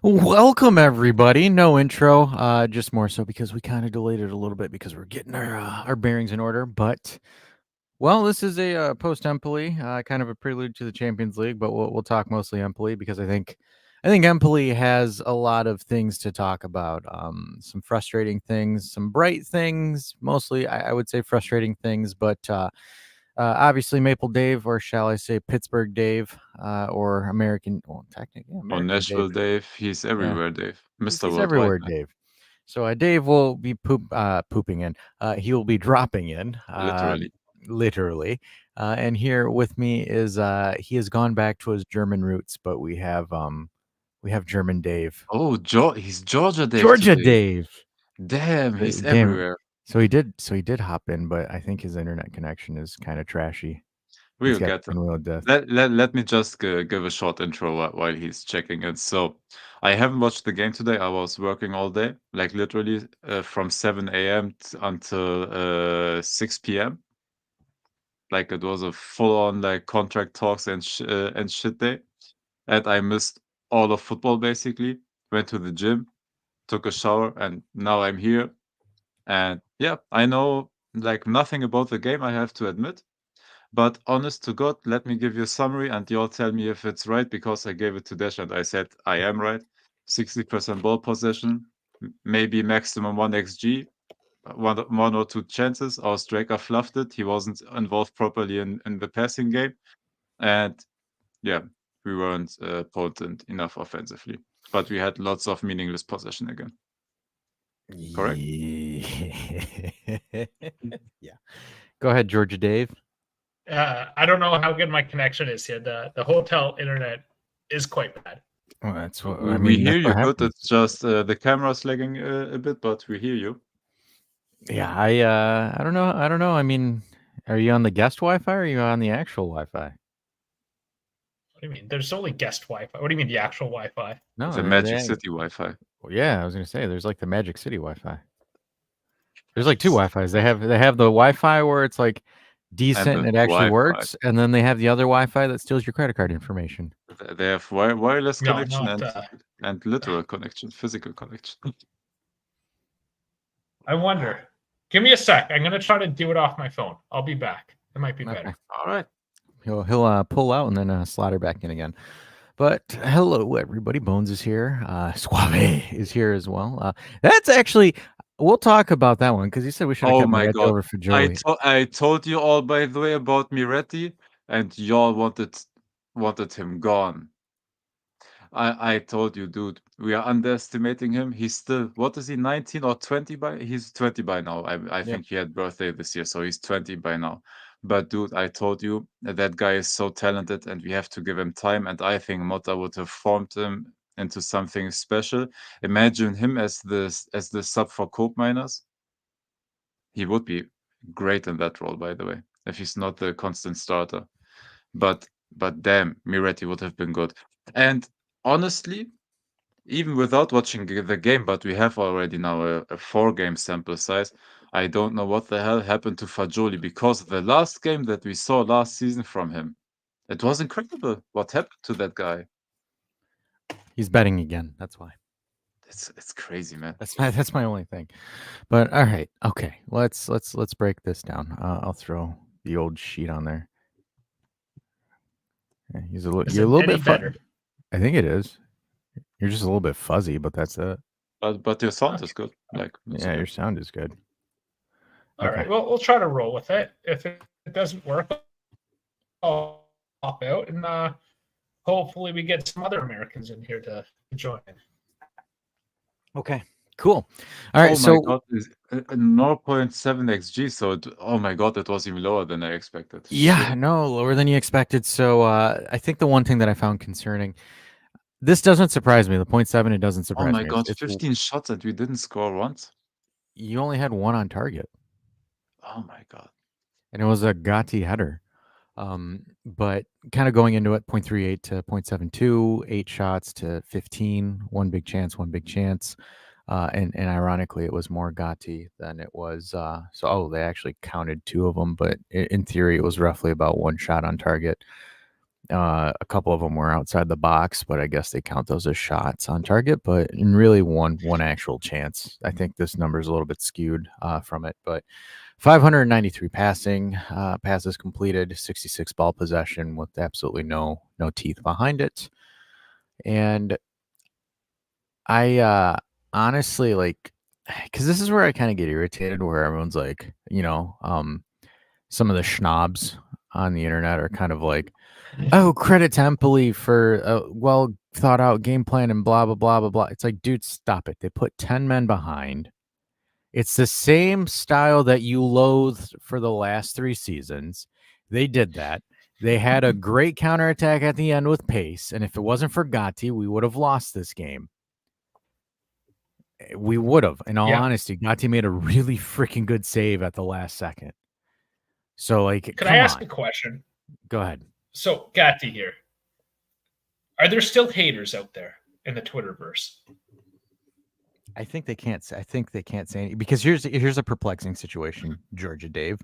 Welcome everybody. No intro, just more so because we kind of delayed it a little bit because we're getting our bearings in order. But well, this is a post Empoli, kind of a prelude to the Champions League. But we'll talk mostly Empoli because I think Empoli has a lot of things to talk about. Some frustrating things, some bright things. Mostly, I would say frustrating things, but. Obviously, Maple Dave, or shall I say Pittsburgh Dave, or American, well, technically, yeah, On American Dave. Nashville, Dave. He's Yeah, everywhere, Dave. Mr. he's Worldwide, everywhere, man. Dave. So Dave will be pooping in. He will be dropping in, Literally. literally. And here with me is he has gone back to his German roots, but we have German Dave, Oh, he's Georgia Dave Georgia today. Dave. Damn, he's Damn. everywhere. So he did hop in, but I think his internet connection is kind of trashy. He's We'll got get to pinwheel of death. let me just give a short intro while he's checking it. So, I haven't watched the game today. I was working all day, like literally from 7 a.m. Until 6 p.m. Like it was a full-on like contract talks and shit day. And I missed all of football basically. Went to the gym, took a shower, and now I'm here. And yeah, I know like nothing about the game, I have to admit. But honest to God, let me give you a summary and you'll tell me if it's right because I gave it to Dash and I said I am right. 60% ball possession, maybe maximum 1 XG, one or two chances. Our striker fluffed it. He wasn't involved properly in the passing game. And yeah, we weren't potent enough offensively. But we had lots of meaningless possession again. Correct? Yeah. Yeah. Go ahead, Georgia Dave. I don't know how good my connection is here. The hotel internet is quite bad. Well, that's what I We mean. hear That's you what good. happens. It's just the camera's lagging a bit, but we hear you. Yeah, I don't know. I don't know. I mean, are you on the guest Wi-Fi or are you on the actual Wi-Fi? What do you mean? There's only guest Wi-Fi. What do you mean the actual Wi-Fi? No, The Magic City Wi-Fi. well, yeah, I was gonna say there's like the Magic City Wi-Fi. There's like Magic two City. Wi-Fis. They have the Wi-Fi where it's like And decent the and it actually Wi-Fi. works, and then they have the other Wi-Fi that steals your credit card information. They have wireless No, connection not. and literal connection, physical connection. I wonder. Give me a sec. I'm gonna try to do it off my phone. I'll be back. It might be Okay. better. All right. He'll pull out and then slaughter back in again. But hello, everybody. Bones is here. Suave is here as well. That's actually, we'll talk about that one because you said we should have Oh kept my Moretti God. over for Joey. I told you all by the way about Miretti, and y'all wanted him gone. I told you, dude, we are underestimating him. He's still, what is he, 19 or 20 by? He's 20 by now. I Yep. think he had birthday this year, so he's 20 by now. But dude, I told you that guy is so talented and we have to give him time. And I think Motta would have formed him into something special. Imagine him as the sub for Cope Miners. He would be great in that role, by the way, if he's not the constant starter. But damn, Miretti would have been good. And honestly, even without watching the game, but we have already now a 4-game sample size. I don't know what the hell happened to Fagioli because the last game that we saw last season from him, it was incredible. What happened to that guy? He's betting again. That's why. It's crazy, man. That's my only thing. But all right, okay. Let's break this down. I'll throw the old sheet on there. Yeah, you're a little bit better. I think it is. You're just a little bit fuzzy, but that's it. But your sound is good. Like yeah, your sound is good. All right. Well, we'll try to roll with it. If it doesn't work, I'll pop out and hopefully we get some other Americans in here to join. Okay. Cool. All right. Oh so my God, it's 0.7 xg. So oh my God, it was even lower than I expected. yeah, Shit. no, lower than you expected. So I think the one thing that I found concerning, this doesn't surprise me. The 0.7, it doesn't Oh surprise my me. God, 15 shots and we didn't score once. You only had one on target. Oh my God. And it was a Gatti header. But kind of going into it, 0.38 to 0.72, 8 shots to 15, one big chance. And ironically, it was more Gatti than it was. They actually counted 2 of them, but in theory, it was roughly about 1 shot on target. A couple of them were outside the box, but I guess they count those as shots on target. But in really one actual chance. I think this number is a little bit skewed from it, but 593 passing passes completed, 66 ball possession with absolutely no teeth behind it. And I honestly like, because this is where I kind of get irritated, where everyone's like, some of the schnobs on the internet are kind of like, oh, credit to Empoli for a well thought out game plan and blah, blah, blah, blah, blah. It's like, dude, stop it. They put 10 men behind. It's the same style that you loathed for the last 3 seasons. They did that. They had a great counterattack at the end with pace. And if it wasn't for Gatti, we would have lost this game. We would have, in all honesty. Gatti made a really freaking good save at the last second. So, like, Can I ask a question? Go ahead. So, Gatti here. Are there still haters out there in the Twitterverse? I think they can't say anything, because here's a perplexing situation, Georgia Dave.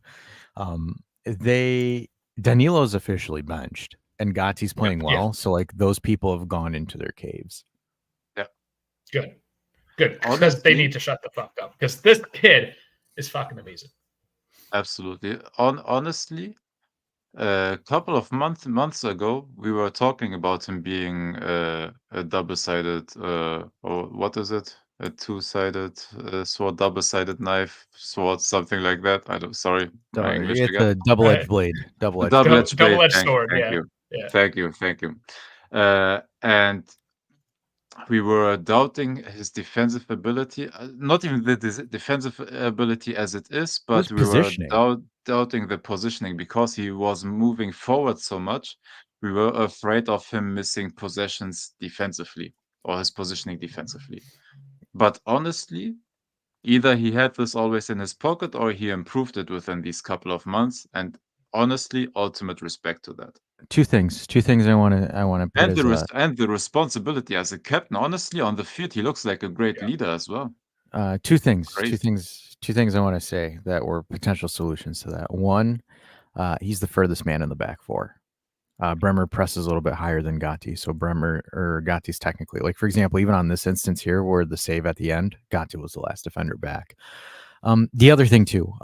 Danilo's officially benched and Gatti's playing well, so like those people have gone into their caves. Yeah. Good. Because they need to shut the fuck up, because this kid is fucking amazing. Absolutely. Honestly, a couple of months ago, we were talking about him being a double-sided, or what is it? A two-sided sword, double-sided knife, sword, something like that. Sorry, my English It's again. a double-edged blade. Double-edged blade. Sword. Thank you. Yeah. Thank you. And we were doubting his defensive ability, not even the defensive ability as it is, but we were doubting the positioning, because he was moving forward so much. We were afraid of him missing possessions defensively, or his positioning defensively. But honestly, either he had this always in his pocket, or he improved it within these couple of months. And honestly, ultimate respect to that. Two things I want to put and the responsibility as a captain. Honestly, on the field, he looks like a great leader as well. Two things I want to say that were potential solutions to that. One, he's the furthest man in the back four. Bremer presses a little bit higher than Gatti, so Gatti's technically, like, for example, even on this instance here where the save at the end, Gatti was the last defender back. The other thing too,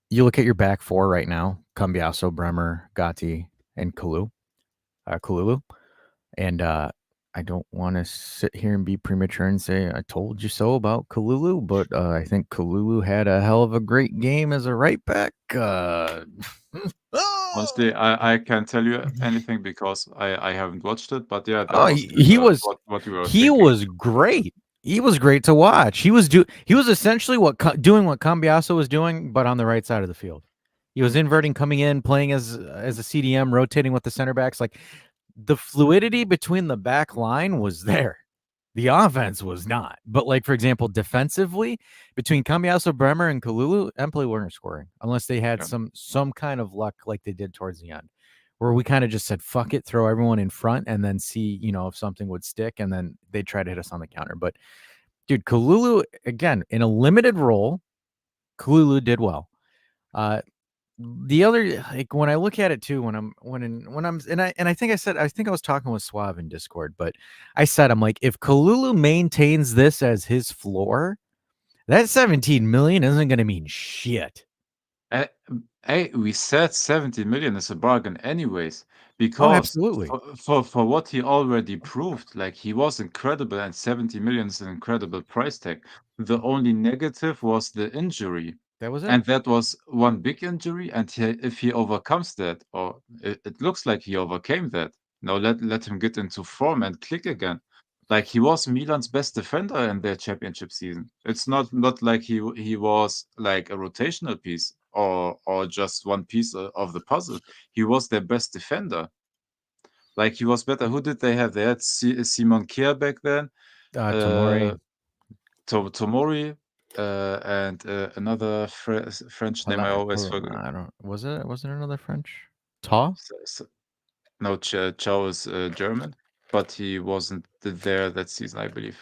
you look at your back four right now: Cambiaso, Bremer, Gatti, and Kalulu. And I don't want to sit here and be premature and say I told you so about Kalulu, but I think Kalulu had a hell of a great game as a right back. Honestly, I can't tell you anything because I haven't watched it, but yeah, he was what you were he thinking. was great. He was great to watch. He was essentially doing what Cambiaso was doing, but on the right side of the field. He was inverting, coming in, playing as a CDM, rotating with the center backs. Like, the fluidity between the back line was there. The offense was not. But, like, for example, defensively, between Cambiaso, Bremer, and Kalulu, Empoli weren't scoring unless they had some kind of luck like they did towards the end, where we kind of just said, fuck it, throw everyone in front and then see, if something would stick, and then they try to hit us on the counter. But, dude, Kalulu, again, in a limited role, Kalulu did well. The other, like, when I look at it too, I think I was talking with Suave in Discord, but I said, I'm like, if Kalulu maintains this as his floor, that 17 million isn't going to mean shit. Hey, we said 70 million is a bargain anyways, Oh, absolutely. for what he already proved, like, he was incredible, and 70 million is an incredible price tag. The only negative was the injury. That was it. And that was one big injury, and if he overcomes that, or it looks like he overcame that, now let him get into form and click again. Like, he was Milan's best defender in their championship season. It's not like he was like a rotational piece or just one piece of the puzzle. He was their best defender. Like, he was better. Who did they have? They had Simon Kjær back then. Tomori. Tomori. And another French name I always forget. Wasn't it another French? Ta? No, Chow is German, but he wasn't there that season, I believe.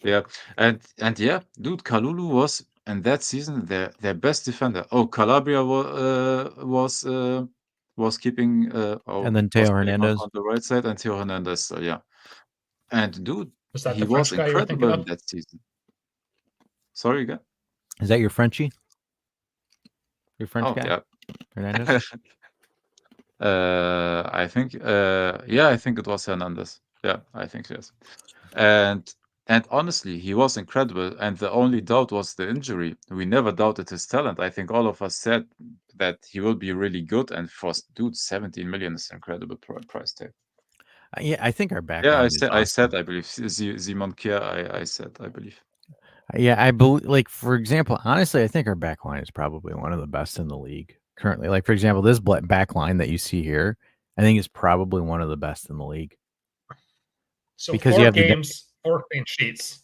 Yeah, and yeah, dude, Kalulu was in that season their best defender. Oh, Calabria was was keeping and then was Teo playing Hernandez. on the right side, and Theo Hernandez, yeah. And dude, Was that he the was French guy you were thinking incredible in of? that season. Sorry again? Is that your Frenchie? Your French Oh, guy, yeah. Hernandez? I think, yeah, I think it was Hernandez. Yeah, I think yes. And honestly, he was incredible, and the only doubt was the injury. We never doubted his talent. I think all of us said that he will be really good, and for dude, 17 million is an incredible price tag. Yeah, I think our back Yeah, line is awesome. I believe Simon Kier, I said, I believe. Yeah, I believe. Like for example, honestly, I think our back line is probably one of the best in the league currently. Like for example, this back line that you see here, I think is probably one of the best in the league. So because you 4 have games, 4 clean sheets.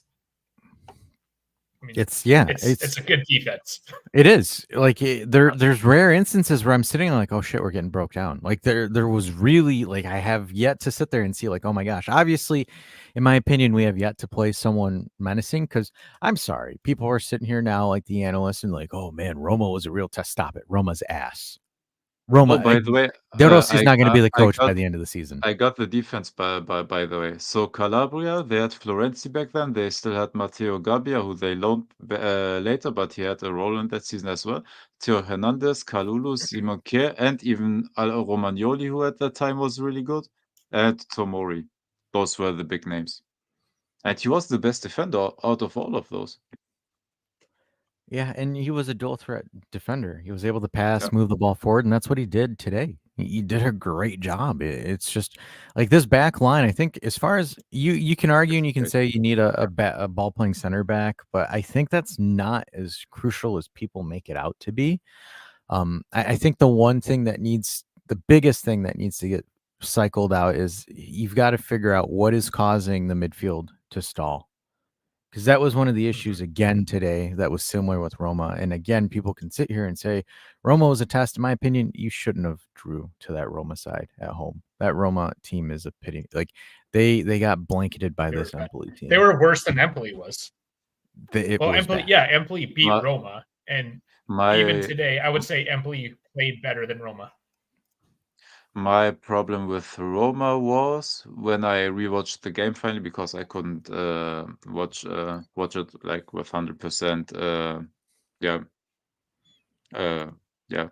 I mean, it's it's a good defense. It is like there's rare instances where I'm sitting like, oh shit, we're getting broke down. Like there was really like I have yet to sit there and see like, oh my gosh. Obviously, in my opinion, we have yet to play someone menacing because I'm sorry, people are sitting here now like the analysts and like, oh man, Roma was a real test. Stop it, Roma's ass. Oh, Roma, by the way, De Rossi's not going to be the coach by the end of the season. I got the defense by the way. So Calabria, they had Florenzi back then. They still had Matteo Gabbia, who they loaned later, but he had a role in that season as well. Theo Hernandez, Kalulu, Simon Kier, and even Romagnoli, who at that time was really good, and Tomori. Those were the big names. And he was the best defender out of all of those. Yeah, and he was a dual threat defender. He was able to pass, Yeah. move the ball forward, and that's what he did today. He did a great job. It's just like this back line. I think as far as you can argue and you can Great. say you need a ball playing center back, but I think that's not as crucial as people make it out to be. I think the biggest thing that needs to get cycled out is you've got to figure out what is causing the midfield to stall. Because that was one of the issues again today that was similar with Roma. And again, people can sit here and say Roma was a test. In my opinion, you shouldn't have drew to that Roma side at home. That Roma team is a pity. Like they got blanketed by this Empoli team. They were worse than Empoli was. Empoli, Empoli beat Roma, and even today, I would say Empoli played better than Roma. My problem with Roma was when I rewatched the game finally because I couldn't watch it like with 100%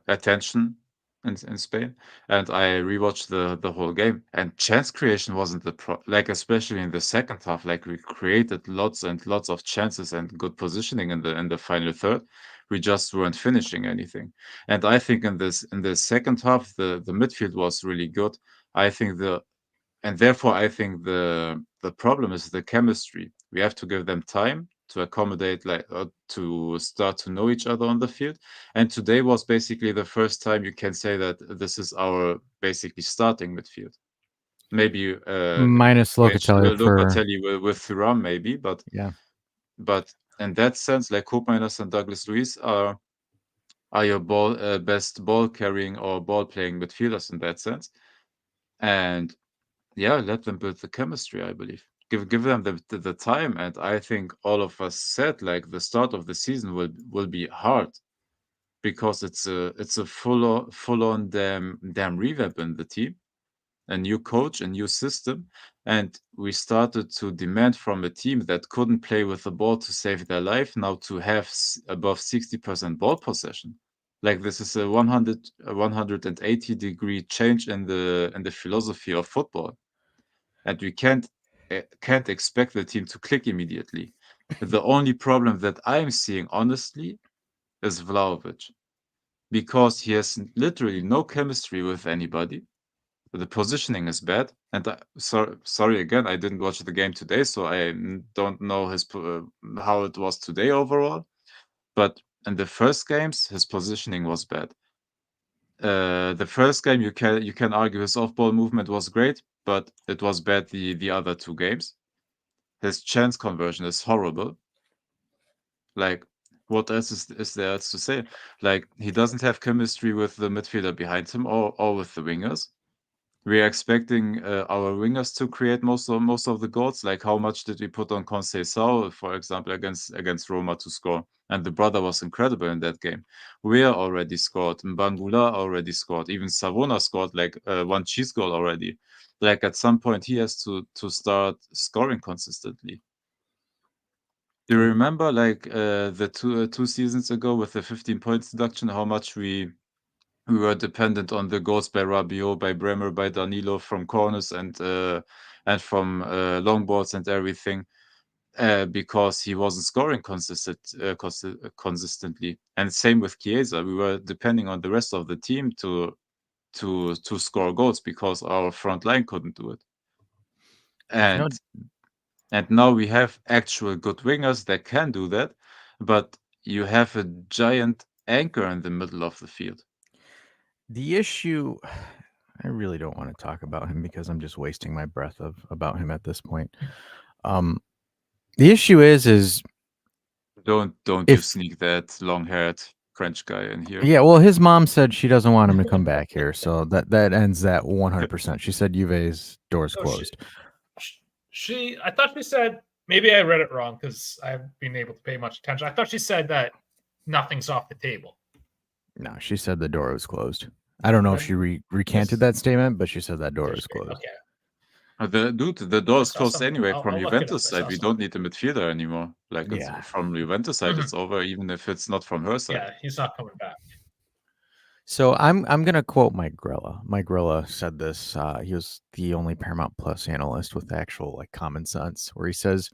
attention in Spain, and I rewatched the whole game. And chance creation wasn't like especially in the second half. Like we created lots and lots of chances and good positioning in the final third. We just weren't finishing anything. And I think in the second half, the midfield was really good. I think therefore I think the problem is the chemistry. We have to give them time to accommodate, like to start to know each other on the field. And today was basically the first time you can say that this is our basically starting midfield. Maybe minus Locatelli with Thuram, maybe, but yeah. But in that sense, like Koopmeiners and Douglas Luiz are your best ball carrying or ball playing midfielders in that sense. And yeah, let them build the chemistry, I believe. Give them the time. And I think all of us said like the start of the season will be hard because it's a full on damn revamp in the team, a new coach, a new system, and we started to demand from a team that couldn't play with the ball to save their life now to have above 60% ball possession. Like this is a 180-degree change in the philosophy of football, and we can't expect the team to click immediately. The only problem that I'm seeing, honestly, is Vlahovic, because he has literally no chemistry with anybody. The positioning is bad, and sorry again, I didn't watch the game today, so I don't know how it was today overall. But in the first games, his positioning was bad. The first game, you can argue his off-ball movement was great, but it was bad the other 2 games. His chance conversion is horrible. Like, what else is there else to say? Like, he doesn't have chemistry with the midfielder behind him or with the wingers. we're expecting our wingers to create most of the goals. Like, how much did we put on Conceição, for example, against Roma to score? And the brother was incredible in that game. Weah already scored. Mbangula already scored. Even Savona scored like one cheese goal already. Like, at some point, he has to start scoring consistently. Do you remember, like, the two seasons ago with the 15 points deduction, how much we were dependent on the goals by Rabiot, by Bremer, by Danilo from corners and from long balls and everything, because he wasn't scoring consistently. And same with Chiesa, we were depending on the rest of the team to score goals because our front line couldn't do it. And now we have actual good wingers that can do that, but you have a giant anchor in the middle of the field. The issue, I really don't want to talk about him because I'm just wasting my breath about him at this point. The issue is don't you sneak that long-haired French guy in here. Yeah, well, his mom said she doesn't want him to come back here, so that ends that 100%. She said Juve's door's closed. I thought she said, maybe I read it wrong because I haven't been able to pay much attention. I thought she said that nothing's off the table. No, she said the door was closed. I don't know if she recanted that statement, but she said that door is closed. Okay. The door is closed anyway from Juventus side. We don't need a midfielder anymore. Like, Yeah. it's from Juventus side, it's over, even if it's not from her side. Yeah, he's not coming back. So I'm gonna quote Mike Grella. Mike Grella said this. He was the only Paramount Plus analyst with actual like common sense, where he says,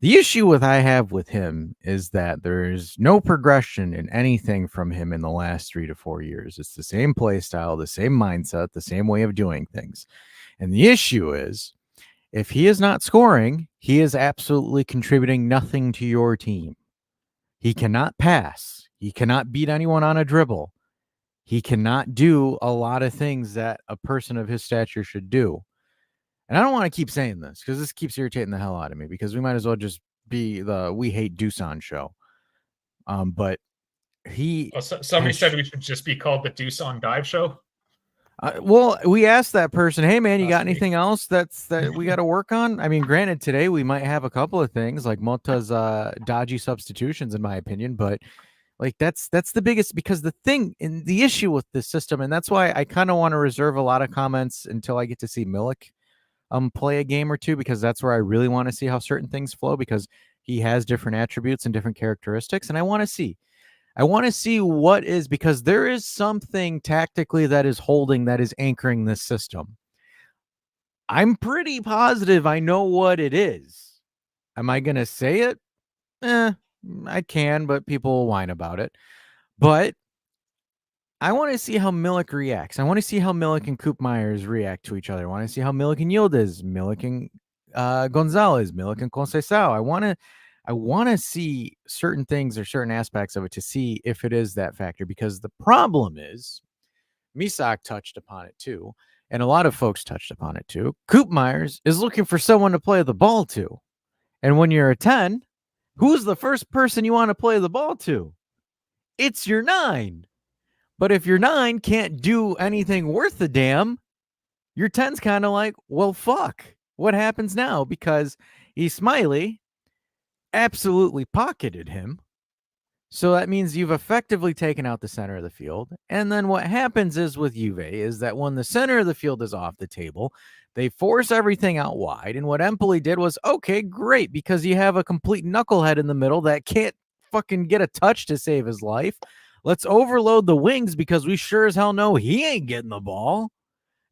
the issue I have with him is that there's no progression in anything from him in the last 3 to 4 years. It's the same play style, the same mindset, the same way of doing things. And the issue is, if he is not scoring, he is absolutely contributing nothing to your team. He cannot pass. He cannot beat anyone on a dribble. He cannot do a lot of things that a person of his stature should do. And I don't want to keep saying this because this keeps irritating the hell out of me, because we might as well just be the We Hate Dusan show. But he... somebody said we should just be called the Dusan Dive Show. Well, we asked that person, hey, man, you got anything else that we got to work on? I mean, granted, today we might have a couple of things, like Mota's dodgy substitutions, in my opinion, but like that's the biggest, because the thing and the issue with this system, and that's why I kind of want to reserve a lot of comments until I get to see Milik play a game or two, because that's where I really want to see how certain things flow, because he has different attributes and different characteristics, and I want to see what is, because there is something tactically that is anchoring this system. I'm pretty positive I know what it is. Am I going to say it? I can, but people will whine about it. But I want to see how Milik reacts. I want to see how Milik and Koopmeiners react to each other. I want to see how Milik and Yildiz, Milik and Gonzalez, Milik and Conceição. I want to see certain things or certain aspects of it to see if it is that factor, because the problem is, Misak touched upon it too, and a lot of folks touched upon it too. Koopmeiners is looking for someone to play the ball to. And when you're a 10, who's the first person you want to play the ball to? It's your 9. But if your 9 can't do anything worth a damn, your 10's kind of like, well, fuck. What happens now? Because Ismaili absolutely pocketed him. So that means you've effectively taken out the center of the field. And then what happens is with Juve is that when the center of the field is off the table, they force everything out wide. And what Empoli did was, okay, great, because you have a complete knucklehead in the middle that can't fucking get a touch to save his life. Let's overload the wings because we sure as hell know he ain't getting the ball.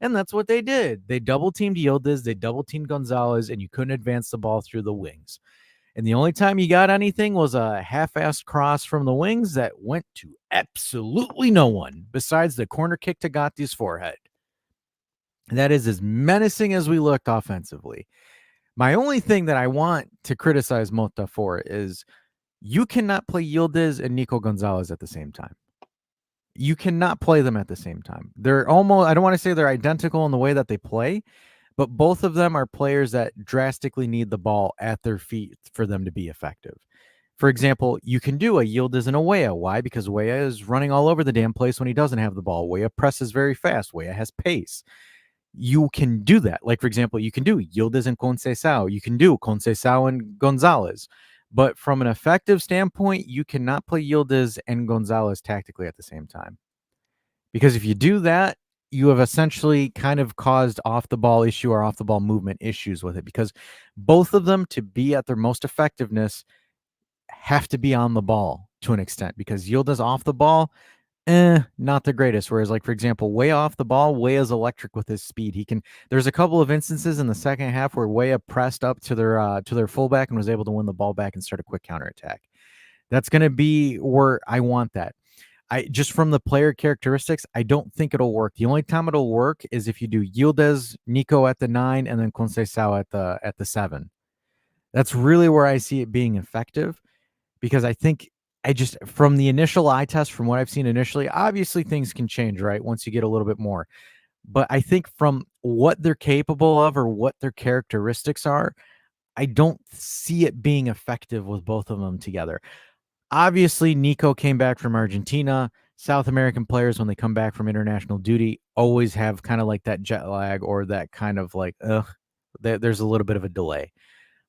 And that's what they did. They double-teamed Yildiz, they double-teamed Gonzalez, and you couldn't advance the ball through the wings. And the only time you got anything was a half-assed cross from the wings that went to absolutely no one besides the corner kick to Gatti's forehead. That is as menacing as we looked offensively. My only thing that I want to criticize Mota for is you cannot play Yildiz and Nico Gonzalez at the same time. You cannot play them at the same time. They're almost, I don't want to say they're identical in the way that they play, but both of them are players that drastically need the ball at their feet for them to be effective. For example, you can do a Yildiz and a Weah. Why? Because Weah is running all over the damn place when he doesn't have the ball. Weah presses very fast. Weah has pace. you can do that. Like, for example, you can do Yildiz and Conceição. You can do Conceição and Gonzalez. But from an effective standpoint, you cannot play Yildiz and Gonzalez tactically at the same time. Because if you do that, you have essentially kind of caused off the ball issue or off the ball movement issues with it, because both of them, to be at their most effectiveness, have to be on the ball to an extent, because Yildiz off the ball, not the greatest. Whereas, like, for example, Way off the ball, Way is electric with his speed. There's a couple of instances in the second half where Way pressed up to their fullback and was able to win the ball back and start a quick counterattack. That's going to be where I want that. Just from the player characteristics, I don't think it'll work. The only time it'll work is if you do Yildiz, Nico at the 9, and then Conceição at the 7. That's really where I see it being effective, because I think from the initial eye test, from what I've seen initially, obviously things can change, right, once you get a little bit more. But I think from what they're capable of or what their characteristics are, I don't see it being effective with both of them together. Obviously, Nico came back from Argentina. South American players, when they come back from international duty, always have kind of like that jet lag, or that kind of like, there's a little bit of a delay.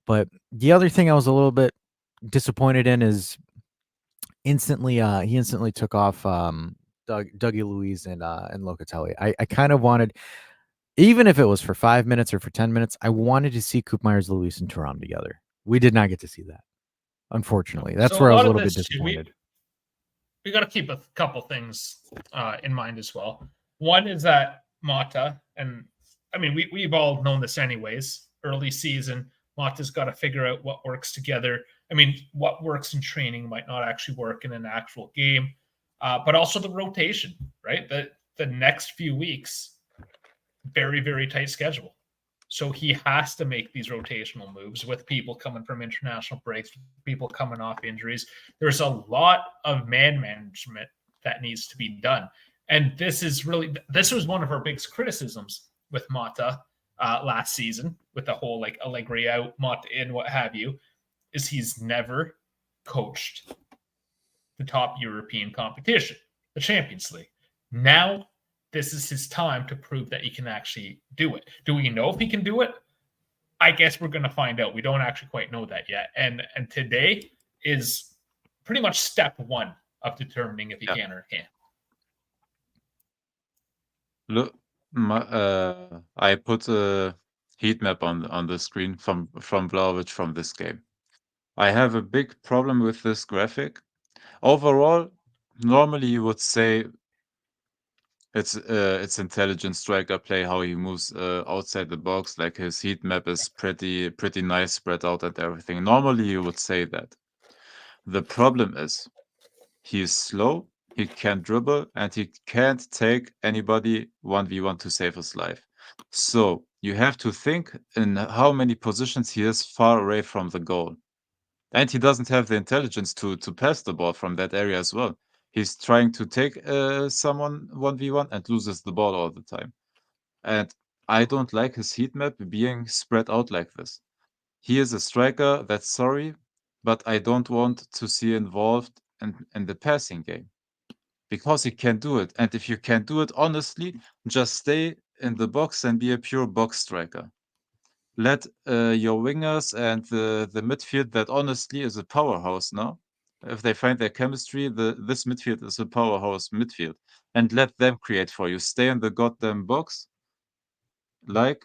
But the other thing I was a little bit disappointed in is he instantly took off Dougie Luiz and Locatelli. I kind of wanted, even if it was for 5 minutes or for 10 minutes, I wanted to see Koopmeiners, Luiz, and Thuram together. We did not get to see that, unfortunately. That's where I was a little bit disappointed. We got to keep a couple things in mind as well. One is that Mata, and I mean, we've all known this anyways, early season, Mata's got to figure out what works together. I mean, what works in training might not actually work in an actual game, but also the rotation, right? The next few weeks, very, very tight schedule. So he has to make these rotational moves with people coming from international breaks, people coming off injuries. There's a lot of man management that needs to be done. And this was one of our biggest criticisms with Mata last season, with the whole like Allegri out, Mata in, what have you, is he's never coached the top European competition, the Champions League. Now, this is his time to prove that he can actually do it. Do we know if he can do it? I guess we're going to find out. We don't actually quite know that yet. And today is pretty much step one of determining if he can or can't. Look, I put a heat map on the screen from Vlahovic from this game. I have a big problem with this graphic. Overall, normally you would say it's intelligent striker play, how he moves outside the box, like his heat map is pretty nice, spread out and everything. Normally you would say that. The problem is he is slow, he can't dribble, and he can't take anybody 1v1 to save his life. So you have to think in how many positions he is far away from the goal. And he doesn't have the intelligence to pass the ball from that area as well. He's trying to take someone 1v1 and loses the ball all the time. And I don't like his heat map being spread out like this. He is a striker, that's sorry, but I don't want to see involved in the passing game. Because he can do it. And if you can do it honestly, just stay in the box and be a pure box striker. Let your wingers and the midfield that honestly is a powerhouse now. If they find their chemistry, this midfield is a powerhouse midfield. And let them create for you. Stay in the goddamn box like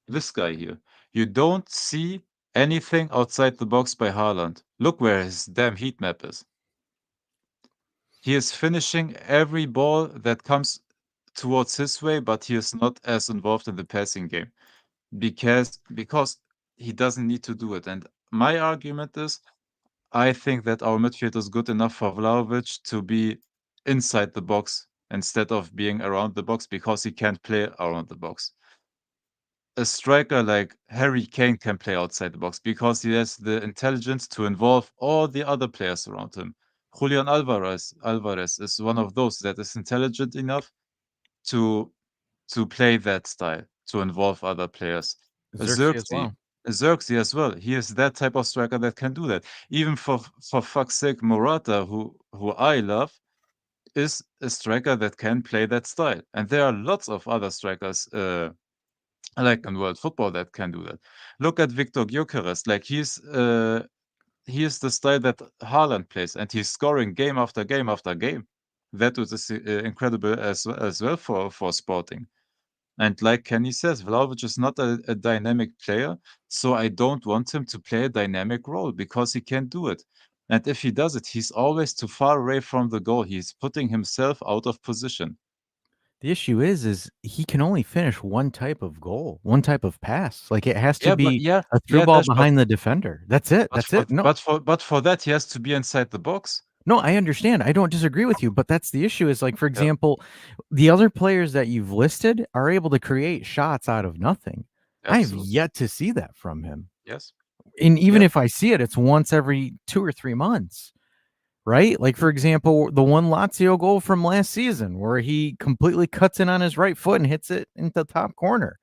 this guy here. You don't see anything outside the box by Haaland. Look where his damn heat map is. He is finishing every ball that comes towards his way, but he is not as involved in the passing game. Because he doesn't need to do it. And my argument is, I think that our midfield is good enough for Vlahovic to be inside the box instead of being around the box, because he can't play around the box. A striker like Harry Kane can play outside the box because he has the intelligence to involve all the other players around him. Julian Alvarez is one of those that is intelligent enough to play that style, to involve other players. Xerxes as well. He is that type of striker that can do that. Even for fuck's sake, Morata, who I love, is a striker that can play that style. And there are lots of other strikers like in world football that can do that. Look at Victor Gyökeres. Like he is the style that Haaland plays, and he's scoring game after game after game. That was incredible as well for Sporting. And like Kenny says, Vlahovic is not a dynamic player, so I don't want him to play a dynamic role because he can't do it. And if he does it, he's always too far away from the goal. He's putting himself out of position. The issue is he can only finish one type of goal, one type of pass. Like it has to be a through ball Dash, behind the defender. That's it. That's it. No, but for that, he has to be inside the box. no, I understand. I don't disagree with you, but that's the issue. Is like, for example, the other players that you've listed are able to create shots out of nothing. I have Absolutely. yet to see that from him. Yes. And even if I see it, it's once every 2 or 3 months. Right? Like, for example, the one Lazio goal from last season where he completely cuts in on his right foot and hits it into the top corner.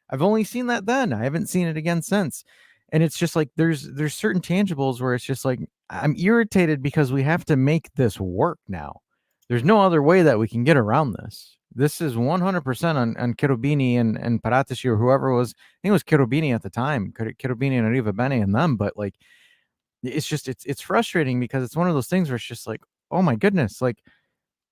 I've only seen that then. I haven't seen it again since. And it's just like there's certain tangibles where it's just like I'm irritated because we have to make this work now. There's no other way that we can get around this. This is 100% on Cherubini and Paratici or whoever it was. I think it was Cherubini at the time. Cherubini and Arriva Bene and them, but like it's just it's frustrating because it's one of those things where it's just like, oh my goodness, like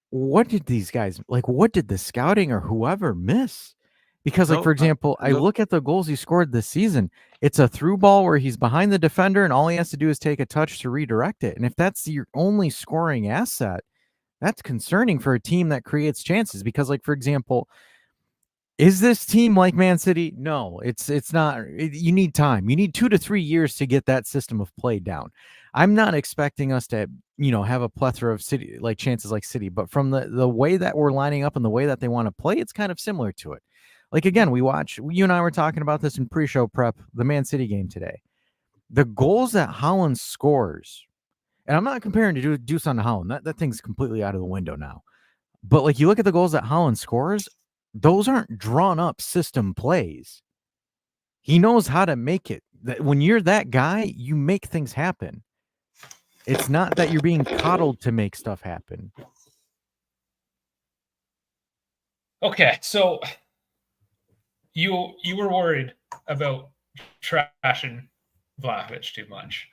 what did these guys like? What did the scouting or whoever miss? Because, like, for example, I look at the goals he scored this season. It's a through ball where he's behind the defender and all he has to do is take a touch to redirect it. And if that's your only scoring asset, that's concerning for a team that creates chances. Because, like, for example, is this team like Man City? No, it's not. You need time. You need 2 to 3 years to get that system of play down. I'm not expecting us to, have a plethora of City like chances like City, but from the way that we're lining up and the way that they want to play, it's kind of similar to it. Like, again, you and I were talking about this in pre-show prep, the Man City game today. The goals that Haaland scores, and I'm not comparing to Dusan to Haaland. That thing's completely out of the window now. But, like, you look at the goals that Haaland scores, those aren't drawn up system plays. He knows how to make it. When you're that guy, you make things happen. It's not that you're being coddled to make stuff happen. Okay, so you were worried about trashing Vlahovic too much.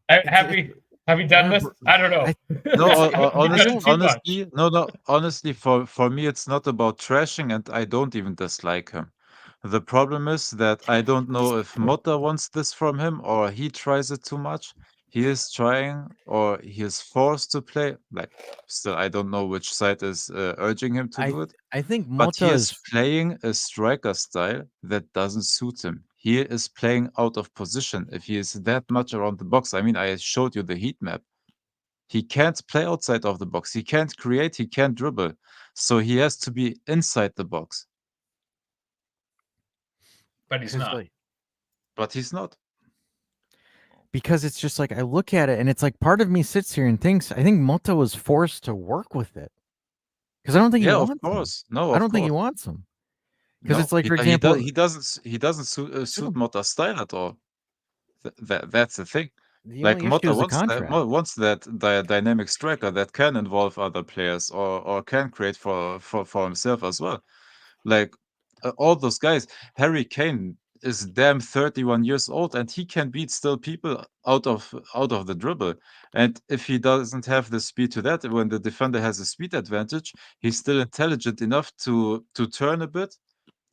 Have you done this? I don't know. Honestly, for me, it's not about trashing, and I don't even dislike him. The problem is that I don't know if Motta wants this from him or he tries it too much. He is trying or he is forced to play. Like, still, I don't know which side is urging him to do it. I think But he Motta is playing a striker style that doesn't suit him. He is playing out of position if he is that much around the box. I mean, I showed you the heat map. He can't play outside of the box. He can't create. He can't dribble. So he has to be inside the box. But he's not. But he's not. Because it's just like I look at it and it's like part of me sits here and thinks I think Motta was forced to work with it. Because I don't think he wants of course. him. No, I don't think he wants him. Because No, it's like, for example, he doesn't suit Motta's style at all. That's the thing. the Like only issue Motta is the contract. wants that dynamic striker that can involve other players or can create for himself as well. Like all those guys, Harry Kane is damn 31 years old and he can beat still people out of the dribble. And if he doesn't have the speed to that, when the defender has a speed advantage, he's still intelligent enough to turn a bit,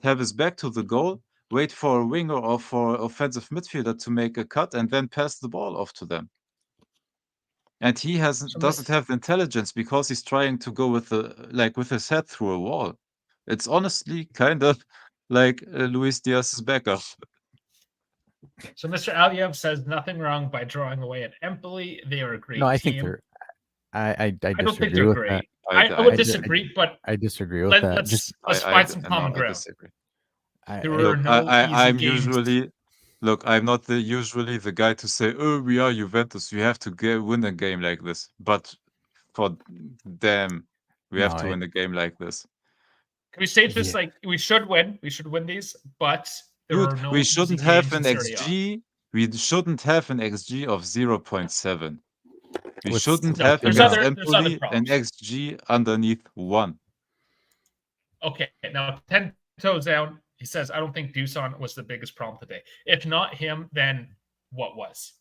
have his back to the goal, wait for a winger or for offensive midfielder to make a cut, and then pass the ball off to them. And he doesn't have the intelligence because he's trying to go with his head through a wall. It's honestly kind of like Luis Diaz's backup. So Mr. Aliev says nothing wrong by drawing away at Empoli. They are a great team. No, I think they're. I don't think disagree they're with great. that. I would disagree, but I disagree with that. Let's find some common ground. Disagree. I'm usually I'm not usually the guy to say, "Oh, we are Juventus. We have to win a game like this." But for them, we have to win a game like this. Can we state this like we should win? We should win these, but we shouldn't have an XG. We shouldn't have an XG of 0.7. We with shouldn't No, have there's against other Empoli an problems. XG underneath 1. Okay, now 10 toes down. He says, I don't think Dusan was the biggest problem today. If not him, then what was?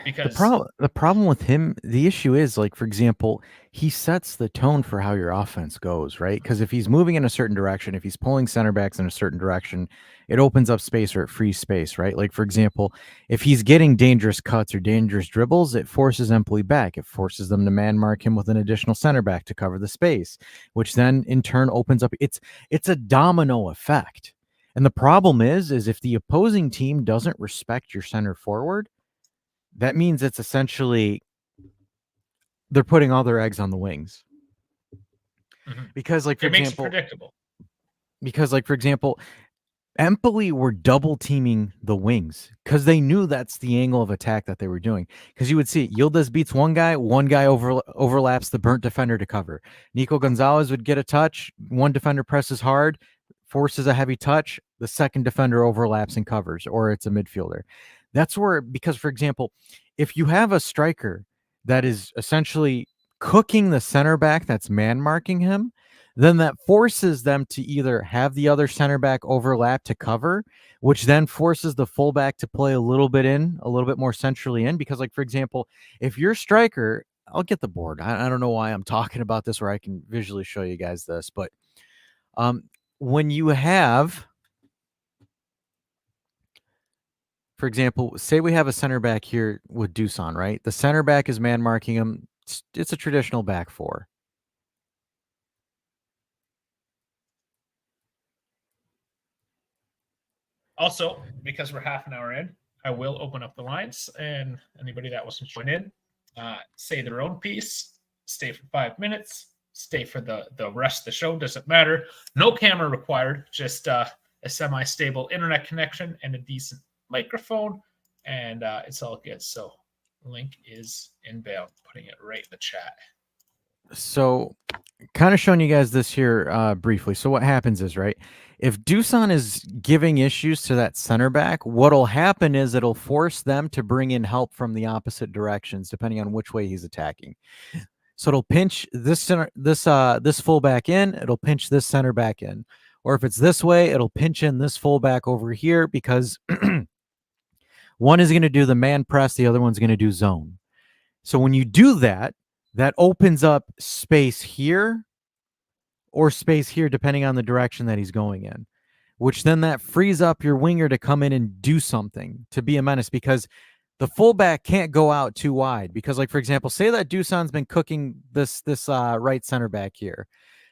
Because the problem with him, the issue is, like, for example, he sets the tone for how your offense goes, right? Because if he's moving in a certain direction, if he's pulling center backs in a certain direction, it opens up space or it frees space, right? Like, for example, if he's getting dangerous cuts or dangerous dribbles, it forces Empoli back. It forces them to man mark him with an additional center back to cover the space, which then in turn opens up. It's a domino effect. And the problem is if the opposing team doesn't respect your center forward, that means it's essentially they're putting all their eggs on the wings. Because, like, for it makes it example, predictable. Empoli were double teaming the wings because they knew that's the angle of attack that they were doing. Because you would see Yildiz beats one guy overlaps the burnt defender to cover. Nico Gonzalez would get a touch, one defender presses hard, forces a heavy touch, the second defender overlaps and covers, or it's a midfielder. That's where, because, for example, if you have a striker that is essentially cooking the center back that's man marking him, then that forces them to either have the other center back overlap to cover, which then forces the fullback to play a little bit more centrally in. Because, like, for example, if your striker, I'll get the board. I don't know why I'm talking about this where I can visually show you guys this, but when you have, for example, say we have a center back here with Dusan, right? The center back is man marking him. It's a traditional back four. Also, because we're half an hour in, I will open up the lines, and anybody that wasn't joined in, say their own piece, stay for 5 minutes, stay for the rest of the show, doesn't matter. No camera required, just a semi-stable internet connection and a decent microphone, and it's all good. So link is inbound, putting it right in the chat. So kind of showing you guys this here briefly. So what happens is, right, if Dusan is giving issues to that center back, what'll happen is it'll force them to bring in help from the opposite directions, depending on which way he's attacking. So it'll pinch this fullback in, it'll pinch this center back in. Or if it's this way, it'll pinch in this fullback over here because one is going to do the man press, the other one's going to do zone. So when you do that, that opens up space here or space here, depending on the direction that he's going in, which then that frees up your winger to come in and do something, to be a menace, because the fullback can't go out too wide. Because, like, for example, say that Dusan's been cooking this right center back here.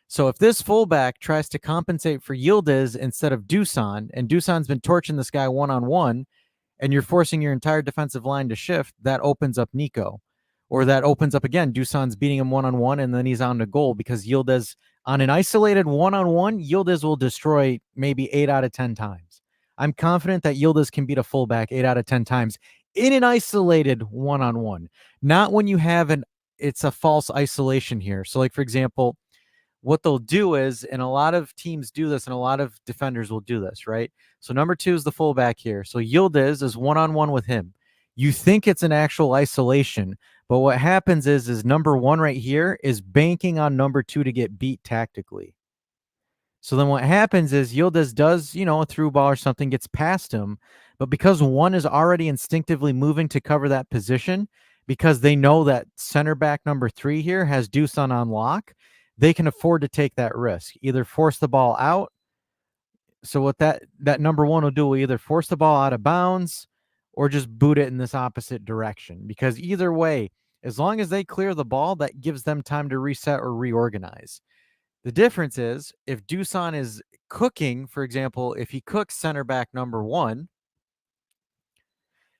So if this fullback tries to compensate for Yildiz instead of Dusan, and Dusan's been torching this guy one-on-one, and you're forcing your entire defensive line to shift, that opens up Nico. Or that opens up, again, Dusan's beating him one-on-one, and then he's on to goal because Yildiz, on an isolated one-on-one, Yildiz will destroy maybe 8 out of 10 times. I'm confident that Yildiz can beat a fullback 8 out of 10 times in an isolated one-on-one. Not when you have it's a false isolation here. So, like, for example, what they'll do is, and a lot of teams do this, and a lot of defenders will do this, right? So number 2 is the fullback here. So Yildiz is one-on-one with him. You think it's an actual isolation, but what happens is number 1 right here is banking on number 2 to get beat tactically. So then what happens is Yildiz does, a through ball or something, gets past him, but because 1 is already instinctively moving to cover that position, because they know that center back number 3 here has Dusan on lock, they can afford to take that risk, either force the ball out. So what that number 1 will either force the ball out of bounds or just boot it in this opposite direction. Because either way, as long as they clear the ball, that gives them time to reset or reorganize. The difference is if Dusan is cooking, for example, if he cooks center back number 1,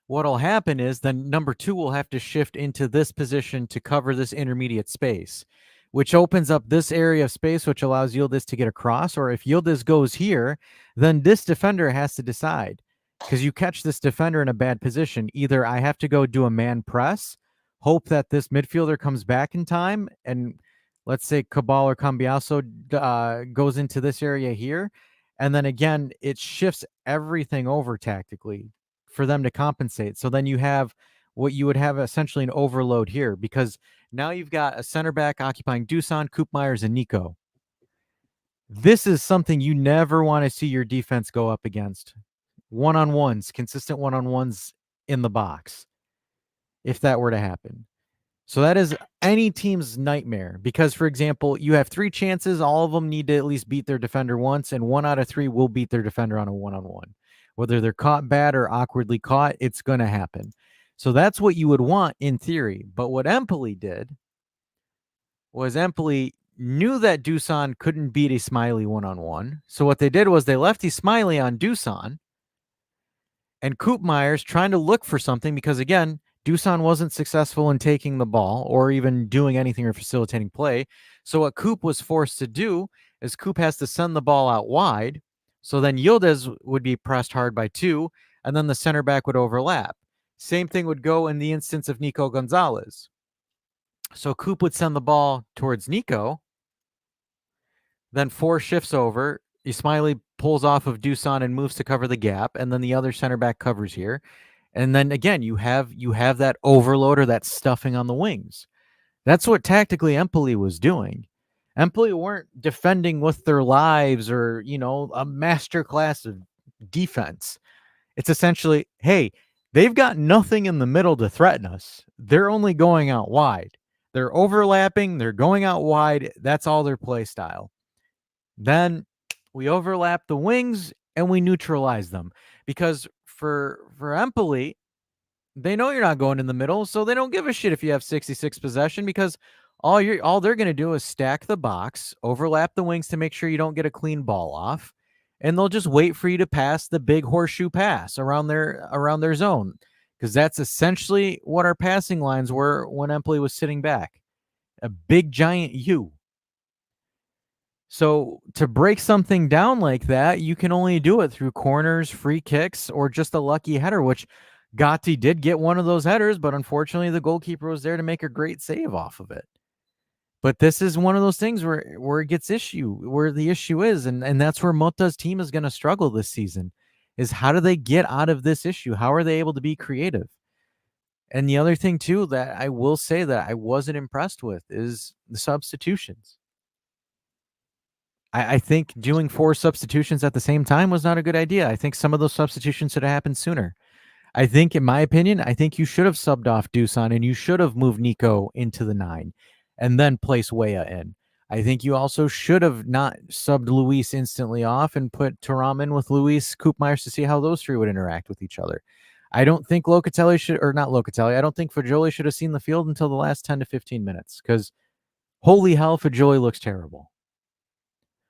what'll happen is then number 2 will have to shift into this position to cover this intermediate space, which opens up this area of space, which allows Yildiz to get across. Or if Yildiz goes here, then this defender has to decide, because you catch this defender in a bad position. Either I have to go do a man press, hope that this midfielder comes back in time, and let's say Cabal or Cambiaso goes into this area here, and then again, it shifts everything over tactically for them to compensate. So then you have what you would have essentially an overload here, because now you've got a center back occupying Dusan, Coop Myers, and Nico. This is something you never want to see your defense go up against. One-on-ones, consistent one-on-ones in the box, if that were to happen. So that is any team's nightmare, because, for example, you have 3 chances. All of them need to at least beat their defender once, and 1 out of 3 will beat their defender on a one-on-one. Whether they're caught bad or awkwardly caught, it's going to happen. So that's what you would want in theory. But what Empoli did was Empoli knew that Dusan couldn't beat a Smiley one-on-one. So what they did was they left a Smiley on Dusan, and Coop Myers trying to look for something, because, again, Dusan wasn't successful in taking the ball or even doing anything or facilitating play. So what Coop was forced to do is Coop has to send the ball out wide. So then Yildiz would be pressed hard by 2, and then the center back would overlap. Same thing would go in the instance of Nico Gonzalez. So Coop would send the ball towards Nico, then 4 shifts over. Ismaili pulls off of Dusan and moves to cover the gap, and then the other center back covers here. And then again, you have that overload or that stuffing on the wings. That's what tactically Empoli was doing. Empoli weren't defending with their lives or, a master class of defense. It's essentially, hey, they've got nothing in the middle to threaten us. They're only going out wide. They're overlapping. They're going out wide. That's all their play style. Then we overlap the wings and we neutralize them, because for Empoli, they know you're not going in the middle, so they don't give a shit if you have 66 possession, because all they're going to do is stack the box, overlap the wings to make sure you don't get a clean ball off, and they'll just wait for you to pass the big horseshoe pass around their zone, because that's essentially what our passing lines were when Empoli was sitting back. A big giant U. So to break something down like that, you can only do it through corners, free kicks, or just a lucky header, which Gatti did get one of those headers, but unfortunately the goalkeeper was there to make a great save off of it. But this is one of those things where it gets where the issue is, and that's where Motta's team is going to struggle this season, is how do they get out of this issue? How are they able to be creative? And the other thing too that I will say that I wasn't impressed with is the substitutions. I think doing 4 substitutions at the same time was not a good idea. I think some of those substitutions should have happened sooner. I think, in my opinion, you should have subbed off Dusan and you should have moved Nico into the 9 and then placed Weah in. I think you also should have not subbed Luis instantly off and put Thuram in with Luis, Coop Myers to see how those 3 would interact with each other. I don't think I don't think Fagioli should have seen the field until the last 10 to 15 minutes, because holy hell, Fagioli looks terrible.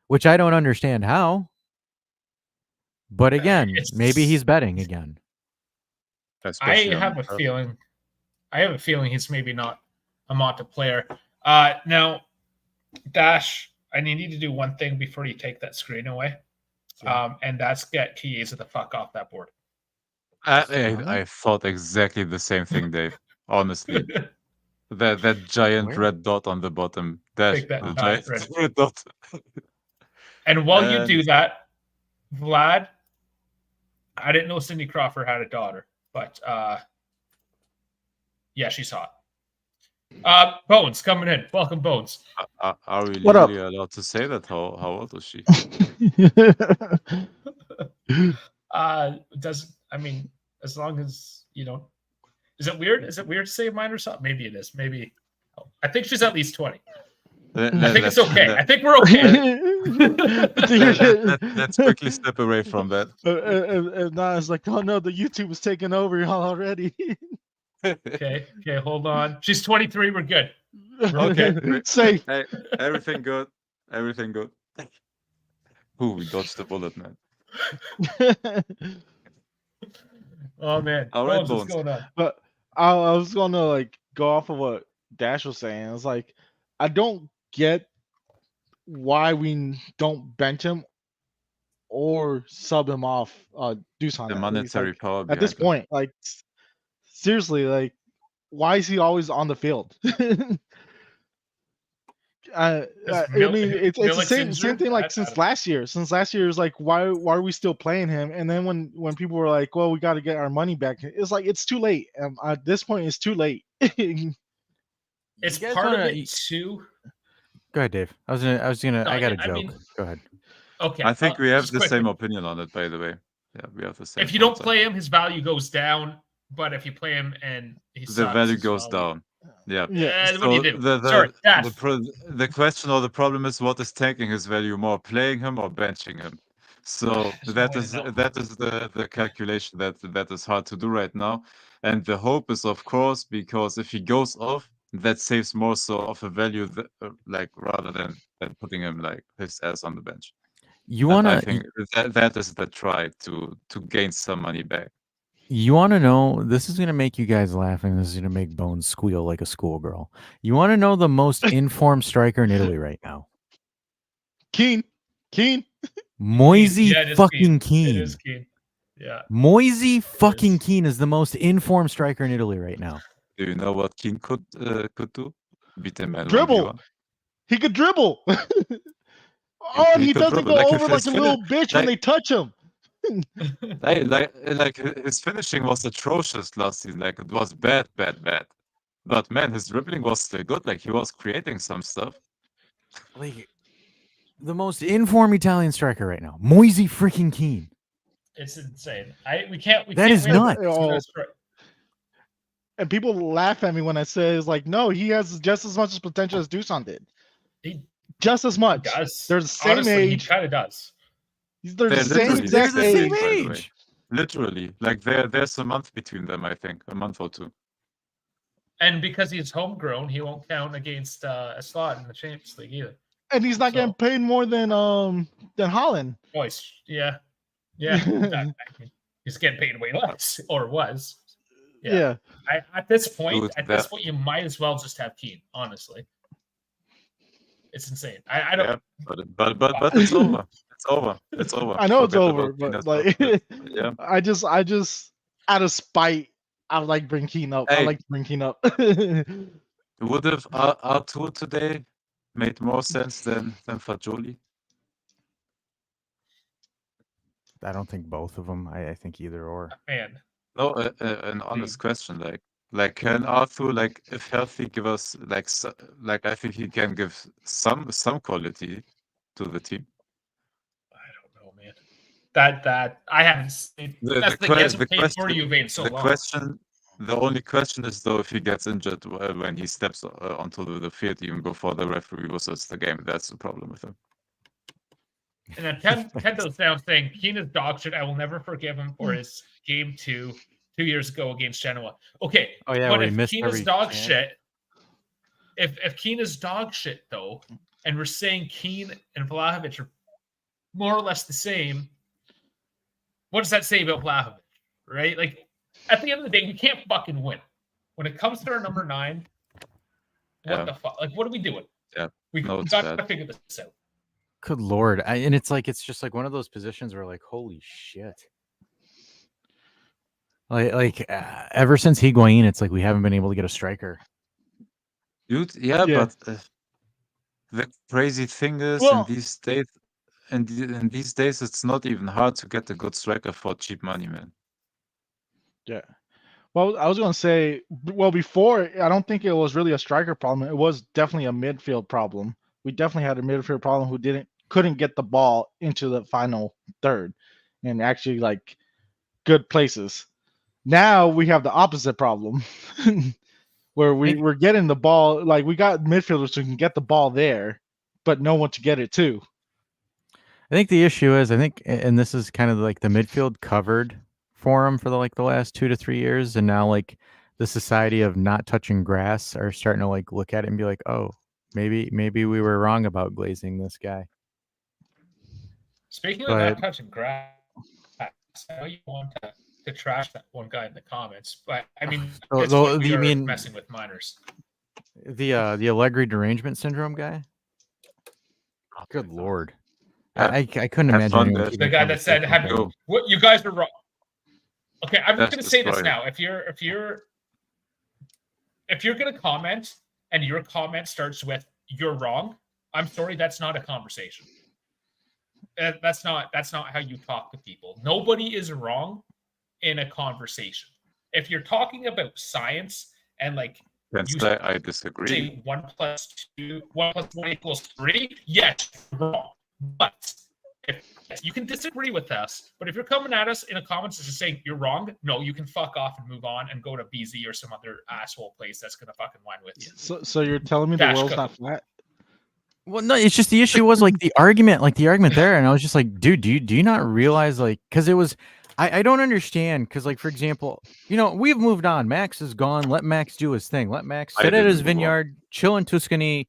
Which I don't understand how. But again, maybe he's betting again. I have a feeling he's maybe not a Motta player. Now, Dash, I need to do one thing before you take that screen away. And that's get Chiesa the fuck off that board. I thought exactly the same thing, Dave. Honestly. that giant red dot on the bottom. Dash, the giant red dot. And while you do that, Vlad, I didn't know Cindy Crawford had a daughter, but yeah, she's hot. Bones coming in. Welcome, Bones. Are we legally allowed to say that? How old is she? As long as you don't. Is it weird? Is it weird to say mine or something? Maybe it is. Maybe. I think she's at least 20. I think it's okay. I think we're okay. Let's quickly step away from that. If not, it's like, oh no, the YouTube is taking over already. Okay, hold on. She's 23. We're good. Okay, safe. Hey, everything good. Everything good. Ooh, we dodged the bullet, man. Oh man. All right, Bones, what's going on? But I was gonna go off of what Dash was saying. It's like, I don't get why we don't bench him or sub him off. Dusan. The monetary power at this point. Seriously, why is he always on the field? I mean, it's the same thing like since last year. Since last year is like, why are we still playing him? And then when people were like, well, we got to get our money back, it's like it's too late. At this point, it's too late. It's part of it too. Go ahead, Dave. I got a joke. mean, Go ahead. Okay. I think we have the same opinion on it, by the way. Yeah, we have the same. If you don't play him, his value goes down. But if you play him and the value goes down. Yeah. So what do you do? The question or the problem is what is taking his value more, playing him or benching him? So that is the calculation that is hard to do right now. And the hope is, of course, because if he goes off, that saves more so of a value like rather than putting him like his ass on the bench. I think that is the try to gain some money back. You want to know, this is going to make you guys laugh, and this is going to make Bones squeal like a schoolgirl. You want to know the most informed striker in Italy right now? Keane. Moise fucking Keane. It is Keane. Yeah. Moise fucking Keane is the most informed striker in Italy right now. Do you know what Keane could do? Beat him at dribble. He could dribble. And he doesn't go over like a little bitch when they touch him. like his finishing was atrocious last season. Like it was bad. But man, his dribbling was still good. Like he was creating some stuff. Like the most informed Italian striker right now, Moise freaking Keane. It's insane. We can't. That is nuts. And people laugh at me when I say it's like, no, he has just as much potential as Dusan did. Just as much. He does. They're the same age. He kind of does. They're the same exact age. Literally, like there's a month between them. I think a month or two. And because he's homegrown, he won't count against a slot in the Champions League either. And he's not getting paid more than Haaland. Voice, yeah. He's getting paid way less, or was. Yeah. At this point, you might as well just have Keane. Honestly, it's insane. I don't. Yeah, but it's over. It's over. I know it's over, but like, yeah. I just out of spite, I would like to bring Keane up. Hey. I like to bring Keane up. Would have R2 today made more sense than Fagioli? I don't think both of them. I think either or. Man. No, an honest question. Like can Arthur, like if healthy, give us like I think he can give some quality to the team. I don't know, man. That I haven't seen. That's the question paid for Juve so long. The only question is though if he gets injured when he steps onto the field even before the referee whistles the game. That's the problem with him. And then Tendo's down saying Keane is dog shit. I will never forgive him for his game 2 years ago against Genoa. Okay. Oh yeah, but if Keane is dog shit, if Keane is dog shit though, and we're saying Keane and Vlahovic are more or less the same, what does that say about Vlahovic? Right? Like at the end of the day, we can't fucking win. When it comes to our number 9, what the fuck? Like, what are we doing? Yeah. We got to figure this out. Good Lord. And it's just like one of those positions where like, holy shit. Ever since Higuain, it's like we haven't been able to get a striker. Dude, but the crazy thing is in these days, it's not even hard to get a good striker for cheap money, man. Yeah. Well, I was going to say, before, I don't think it was really a striker problem. It was definitely a midfield problem. We definitely had a midfield problem who couldn't get the ball into the final third and actually like good places. Now we have the opposite problem where we're getting the ball. Like we got midfielders who can get the ball there, but no one to get it to. I think the issue is, and this is kind of like the midfield covered for him for the last 2 to 3 years, and now like the society of not touching grass are starting to like look at it and be like, oh, maybe we were wrong about glazing this guy. Speaking of not touching grass, I know you want to trash that one guy in the comments, but I mean, you mean messing with minors? The Allegri derangement syndrome guy? Good Lord. I couldn't imagine the guy that said, "What you guys are wrong." Okay, I'm just going to say this now. If you're going to comment and your comment starts with you're wrong, I'm sorry, that's not a conversation. That's not how you talk to people. Nobody is wrong in a conversation. If you're talking about science and like you say I disagree. say 1 + 1 + 1 = 3, yes, you're wrong. But if you can disagree with us, but if you're coming at us in a comments just saying you're wrong, no, you can fuck off and move on and go to BZ or some other asshole place that's gonna fucking wine with you. So you're telling me the Dash world's cookie. not flat? Well, no, it's just the issue was like the argument there, and I was just like, dude, do you not realize like because it was I don't understand because like for example, we've moved on. Max is gone. Let Max do his thing. Let Max I sit at his didn't move on. vineyard, chill in Tuscany,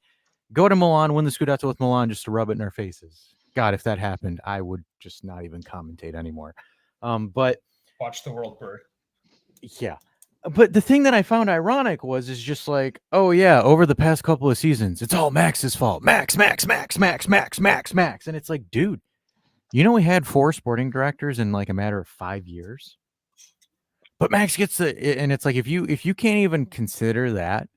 go to Milan, win the Scudetto with Milan just to rub it in our faces. God, if that happened, I would just not even commentate anymore. But Watch the world burn. yeah. But the thing that I found ironic is just like, oh yeah, over the past couple of seasons, it's all Max's fault. Max. And it's like, dude, we had 4 sporting directors in like a matter of 5 years. But Max gets and it's like if you can't even consider that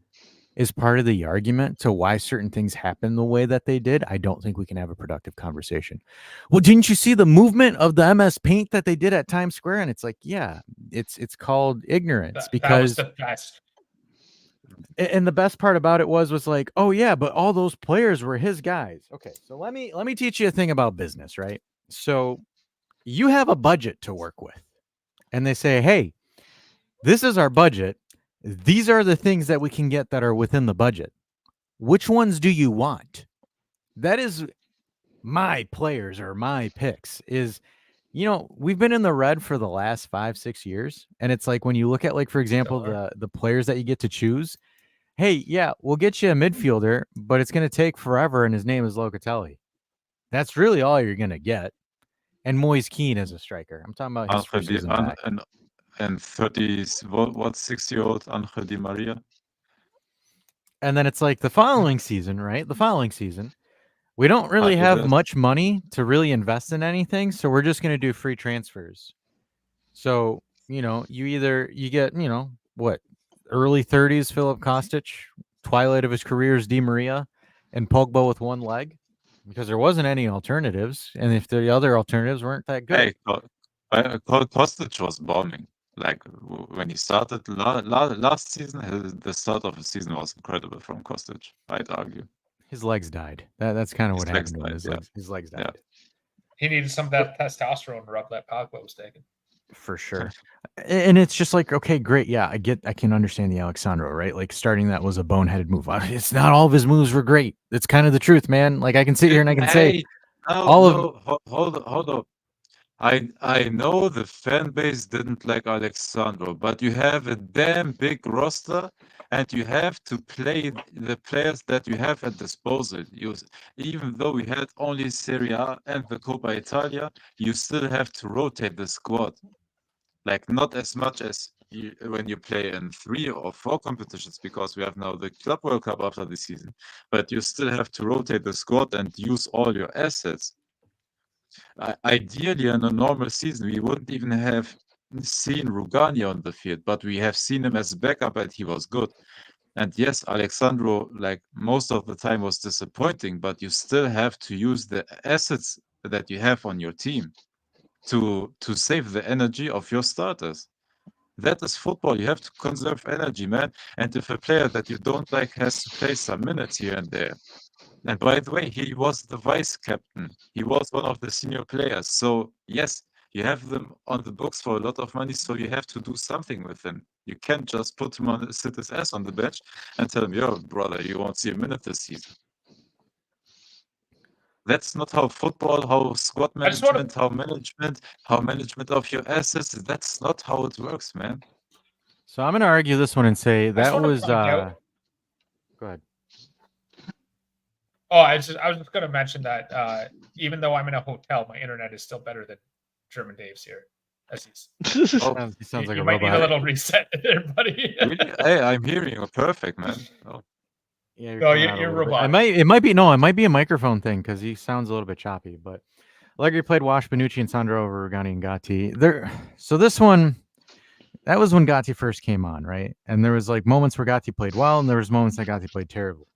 as part of the argument to why certain things happen the way that they did, I don't think we can have a productive conversation. Well, didn't you see the movement of the MS Paint that they did at Times Square? And it's like, yeah, it's called ignorance because that was the best. And the best part about it was like, oh yeah, but all those players were his guys. Okay, so let me teach you a thing about business, right? So you have a budget to work with, and they say, hey, this is our budget. These are the things that we can get that are within the budget. Which ones do you want? That is my players or my picks. Is we've been in the red for the last 5-6 years, and it's like when you look at like for example the players that you get to choose. Hey, yeah, we'll get you a midfielder, but it's going to take forever, and his name is Locatelli. That's really all you're going to get. And Moise Keane as a striker. I'm talking about his first season back. And 6-year-old Angel Di Maria. And then it's like the following season, right? The following season, we don't really have much money to really invest in anything, so we're just going to do free transfers. So, you get, what? Early 30s Filip Kostic, twilight of his career is Di Maria, and Pogba with one leg, because there wasn't any alternatives, and if the other alternatives weren't that good. Hey, Kostic was bombing. Like when he started last season, the start of the season was incredible from Kostic. I'd argue his legs died. That's kind of what happened to him. His legs died. Yeah. He needed some of that testosterone to rub that Pogba was taking. For sure. And it's just like, okay, great. Yeah, I can understand the Alexandro, right? Like starting that was a boneheaded move. It's not all of his moves were great. It's kind of the truth, man. Like I can sit here and I can say hold up. I know the fan base didn't like Alexandro, but you have a damn big roster and you have to play the players that you have at disposal. Even though we had only Serie A and the Coppa Italia, you still have to rotate the squad. Like not as much as when you play in 3 or 4 competitions, because we have now the Club World Cup after the season, but you still have to rotate the squad and use all your assets. Ideally, in a normal season, we wouldn't even have seen Rugani on the field, but we have seen him as backup and he was good. And yes, Alexandro, like most of the time, was disappointing, but you still have to use the assets that you have on your team to save the energy of your starters. That is football. You have to conserve energy, man. And if a player that you don't like has to play some minutes here and there. And by the way, he was the vice captain. He was one of the senior players. So yes, you have them on the books for a lot of money, so you have to do something with him. You can't just put him sit his ass on the bench and tell him, yo, brother, you won't see a minute this season. That's not how football, how squad management, how management of your assets. That's not how it works, man. So I'm going to argue this one and say that was. Go ahead. Oh, I was just going to mention that even though I'm in a hotel, my internet is still better than German Dave's here. As he sounds like you a might robot. need a little reset there, buddy. Really? Hey, I'm hearing you perfect, man. Oh. Yeah, you're robot. It might be a microphone thing because he sounds a little bit choppy. But Allegri played Wash, Bonucci, and Sandro over Rugani and Gatti. So this one, that was when Gatti first came on, right? And there was like moments where Gatti played well, and there was moments that Gatti played terribly.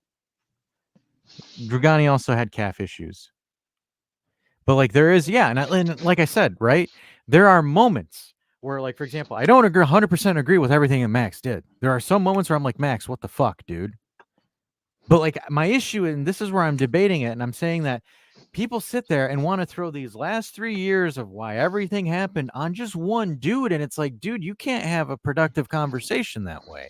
Dragani also had calf issues. But like there is, yeah, and like I said, right, there are moments where, like, for example, I don't agree 100% agree with everything that Max did. There are some moments where I'm like, Max, what the fuck, dude? But like my issue, and this is where I'm debating it, and I'm saying that people sit there and want to throw these last 3 years of why everything happened on just one dude, and it's like, dude, you can't have a productive conversation that way.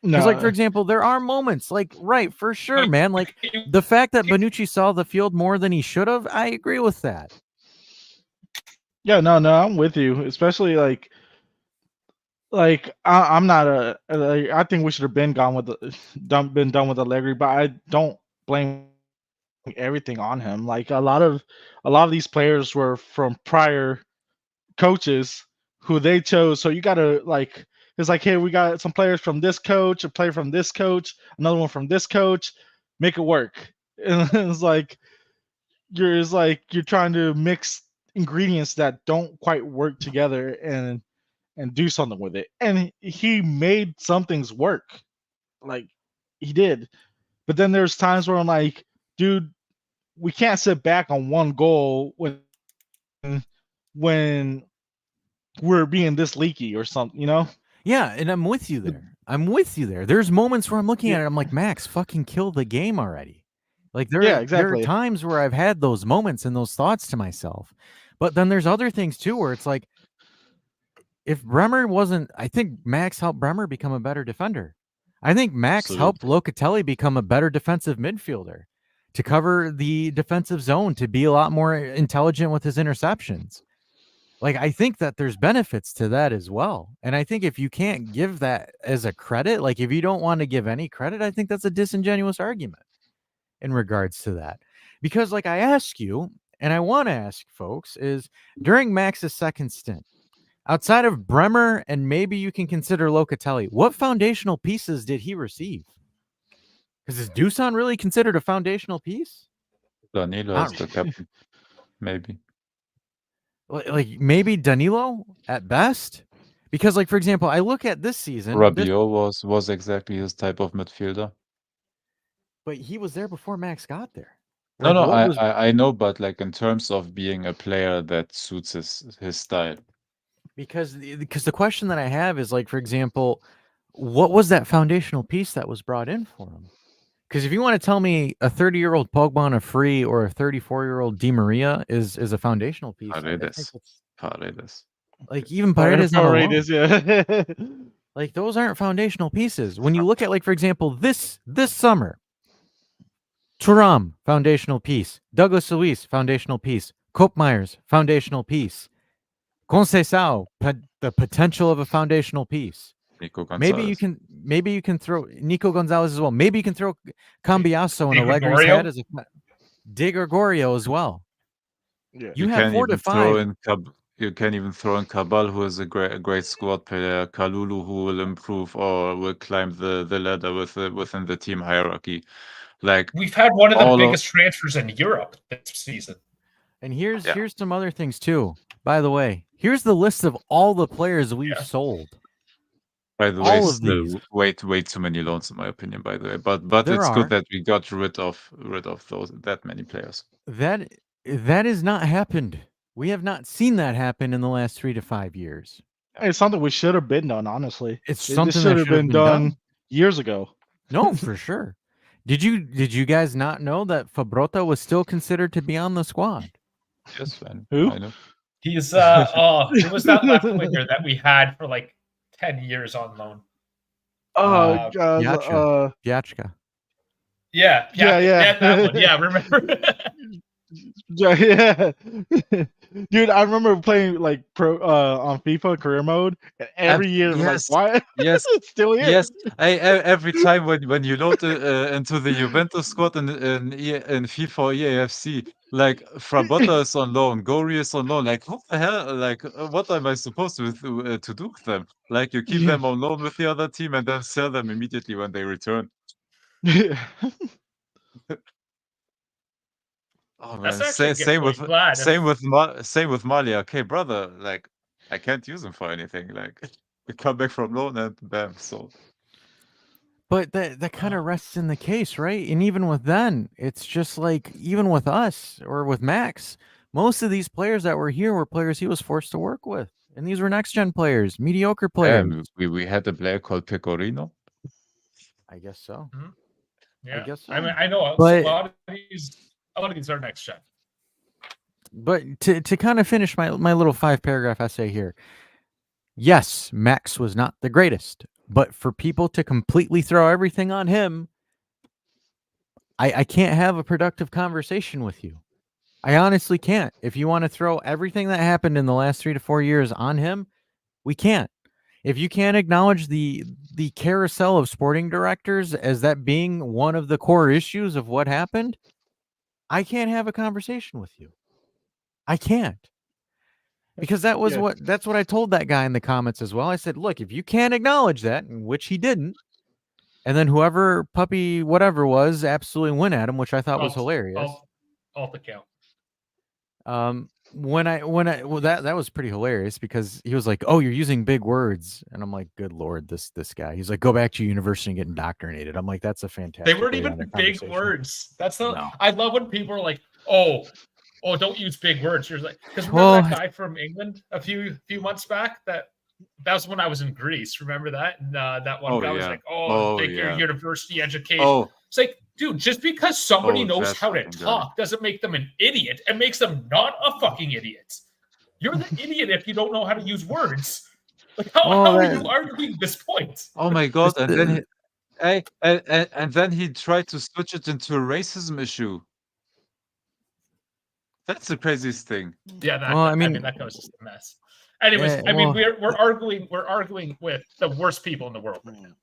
Because, like, for No, example, there are moments, like, right, for sure, But man. Like the fact that Bonucci saw the field more than he should have, I agree with that. yeah, no, I'm with you. Especially I'm not I think we should have been gone with been done with Allegri, but I don't blame everything on him. Like a lot of these players were from prior coaches who they chose. So you gotta like it's like, hey, we got some players from this coach, a player from this coach, another one from this coach, make it work. And it's like you're trying to mix ingredients that don't quite work together and do something with it. And he made some things work. Like he did. But then there's times where I'm like, dude, we can't sit back on one goal when we're being this leaky or something, you know? Yeah, and I'm with you there. I'm with you there. There's moments where I'm looking at Yeah. it, I'm like, Max, fucking kill the game already. Like Yeah, there are exactly. times where I've had those moments and those thoughts to myself. But then there's other things too where it's like, if Bremer wasn't, I think Max helped Bremer become a better defender. I think Max helped Absolutely. Locatelli become a better defensive midfielder, to cover the defensive zone, to be a lot more intelligent with his interceptions. Like, I think that there's benefits to that as well. And I think if you can't give that as a credit, like if you don't want to give any credit, I think that's a disingenuous argument in regards to that. Because like I ask you, and I want to ask folks, is during Max's second stint, outside of Bremer and maybe you can consider Locatelli, what foundational pieces did he receive? Because is Dusan really considered a foundational piece? Danilo Not is the captain, maybe. like maybe Danilo at best. Because, like, for example, I look at this season, Rabiot was exactly his type of midfielder. but he was there before Max got there. No, Like, no, what was I know, but like in terms of being a player that suits his style. because the question that I have is, like, for example, what was that foundational piece that was brought in for him? Because if you want to tell me a 30-year-old Pogba on a free or a 34-year-old Di Maria is a foundational piece, I think Paredes. it's Paredes. like even Paredes on a loan. Yeah. Like those aren't foundational pieces. When you look at, like, for example, this summer, Thuram, foundational piece. Douglas Luiz, foundational piece. Koopmeyers, foundational piece. Conceição, the potential of a foundational piece. Nico Gonzalez. Maybe you can throw Nico Gonzalez as well. Maybe you can throw Cambiasso and Di Allegri's Gregorio? head as a Di Gregorio as well. Yeah. You have can 4 to even 5. throw in you can even throw in Cabal, who is a great squad player. Kalulu, who will improve or will climb the ladder within the team hierarchy. Like We've had one of the all of- biggest transfers in Europe this season. And here's Yeah. some other things too. By the way, here's the list of all the players we've Yeah. sold. By the all way, of still these. way too many loans in my opinion. By the way, but There it's are. good that we got rid of that many players. That has not happened. We have not seen that happen in the last 3 to 5 years. It's something we should have been done, honestly. It's This something should that have been done years ago. No, for sure. Did you guys not know that Fabrota was still considered to be on the squad? Yes, Who? I know. He's who was that left winger that we had for like 10 years on loan? Yachka. Yeah, that one. Yeah, remember? Yeah. Dude, I remember playing like pro on FIFA career mode, and every year yes, like, why? yes, It's still here. yes. Every time when you load into the Juventus squad in FIFA or EAFC, like Frabotta is on loan, Gori is on loan. Like what the hell? Like what am I supposed to do with them? Like you keep Yeah. them on loan with the other team and then sell them immediately when they return. Oh man, That's actually same with glad. same with Malia. Okay, brother, like I can't use him for anything. Like we come back from loan and bam, sold. But that kind of rests in the case, right? And even with then, it's just like even with us or with Max, most of these players that were here were players he was forced to work with, and these were next gen players, mediocre players. We had a player called Pecorino. I guess so. Yeah, guess I mean, so. I know a But- lot of these are next gen. But to kind of finish my little 5-paragraph essay here, yes, Max was not the greatest, but for people to completely throw everything on him, I can't have a productive conversation with you. I honestly can't. If you want to throw everything that happened in the last 3 to 4 years on him, we can't. If you can't acknowledge the carousel of sporting directors as that being one of the core issues of what happened, I can't have a conversation with you. I can't. Because that's what I told that guy in the comments as well. I said, look, if you can't acknowledge that, which he didn't, and then whoever puppy whatever was absolutely went at him, which I thought was hilarious. Alt account. That was pretty hilarious because he was like, "Oh, you're using big words," and I'm like, "Good lord, this guy." He's like, "Go back to your university and get indoctrinated." I'm like, "That's a fantastic." They weren't even big words. That's not. No. I love when people are like, "Oh, don't use big words." You're like, because remember that guy from England a few months back that was when I was in Greece. Remember that? And that one guy was like, your university education. It's like, dude, just because somebody knows how to talk doesn't make them an idiot. It makes them not a fucking idiot. You're the idiot if you don't know how to use words. Like, how are you arguing this point? Oh my god! And then he tried to switch it into a racism issue. That's the craziest thing. Yeah, I mean that was just a mess. Anyways, I mean we're arguing with the worst people in the world right now.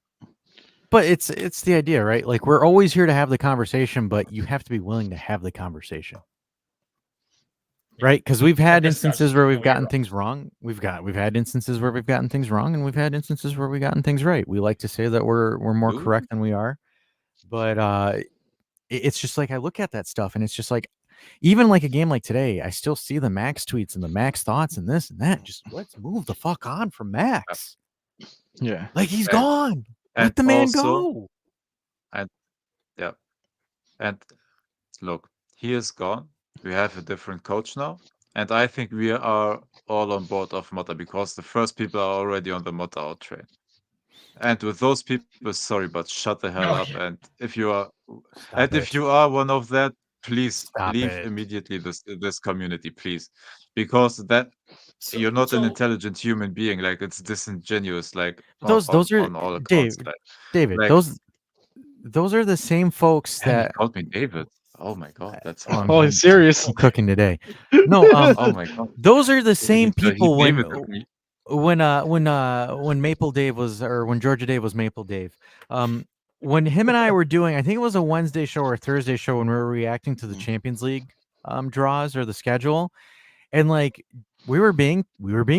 But it's the idea, right? Like we're always here to have the conversation, but you have to be willing to have the conversation. Right? Because we've had instances where we've gotten things wrong. We've had instances where we've gotten things wrong, and we've had instances where we've gotten things right. We like to say that we're more correct than we are. But it's just like I look at that stuff and it's just like even like a game like today, I still see the Max tweets and the Max thoughts and this and that. Just let's move the fuck on from Max. Yeah. Like he's gone. Let the man go. And look, he is gone. We have a different coach now. And I think we are all on board of Motta because the first people are already on the Motta out train. And with those people, sorry, but shut the hell up. And if you are one of that, please leave immediately this community, please. Because that you're not an intelligent human being. Like it's disingenuous. Like those are on all accounts. David, like, those are the same folks that called me David. Oh my god, that's oh, he's serious. I'm cooking today. No, oh my god, those are the same people when Maple Dave was, or when Georgia Dave was Maple Dave. When him and I were doing, I think it was a Wednesday show or a Thursday show when we were reacting to the Champions League draws or the schedule, and like we were being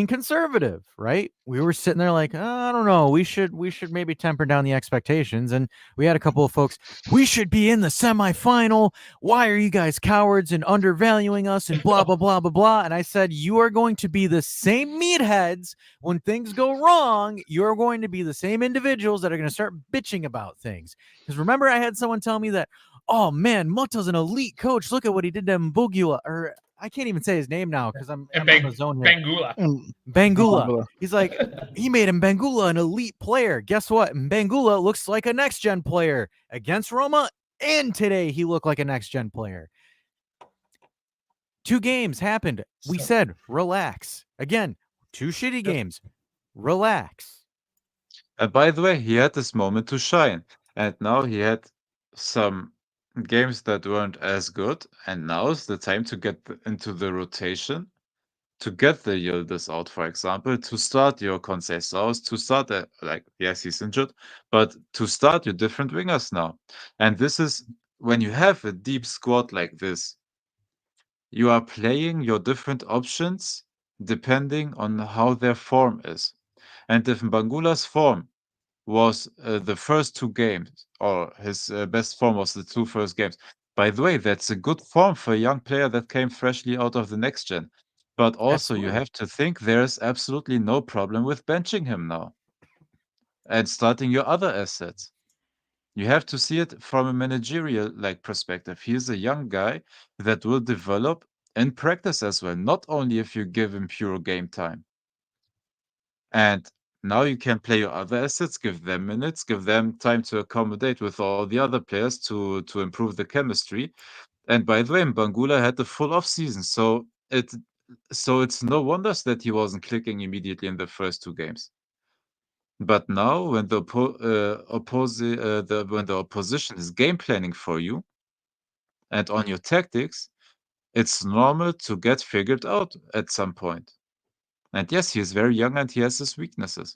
conservative, right? We were sitting there like, I don't know, we should maybe temper down the expectations. And we had a couple of folks, we should be in the semifinal. Why are you guys cowards and undervaluing us and blah, blah, blah, blah, blah. And I said, you are going to be the same meatheads when things go wrong. You're going to be the same individuals that are going to start bitching about things. Because remember, I had someone tell me that, oh man, Motta's an elite coach. Look at what he did to Mbugula, or I can't even say his name now because I'm on the zone here. Bangula. He's like, he made Mbangula an elite player. Guess what? Mbangula looks like a next-gen player. Against Roma and today, he looked like a next-gen player. 2 games happened. We said, relax. Again, 2 shitty games. Relax. And by the way, he had this moment to shine. And now he had some games that weren't as good, and now is the time to get into the rotation, to get the Yildiz out, for example, to start your Conceições, to start yes, he's injured, but to start your different wingers now. And this is when you have a deep squad like this, you are playing your different options depending on how their form is. And if Mbangula's form was the first 2 games, or his best form was the 2 first games. By the way, that's a good form for a young player that came freshly out of the next gen. But also, you have to think there's absolutely no problem with benching him now and starting your other assets. You have to see it from a managerial perspective. He's a young guy that will develop in practice as well, not only if you give him pure game time. And now you can play your other assets, give them minutes, give them time to accommodate with all the other players to improve the chemistry. And by the way, Mbangula had the full off season, so it's no wonders that he wasn't clicking immediately in the first 2 games. But now, when the opposition is game planning for you and on your tactics, it's normal to get figured out at some point. And yes, he is very young and he has his weaknesses.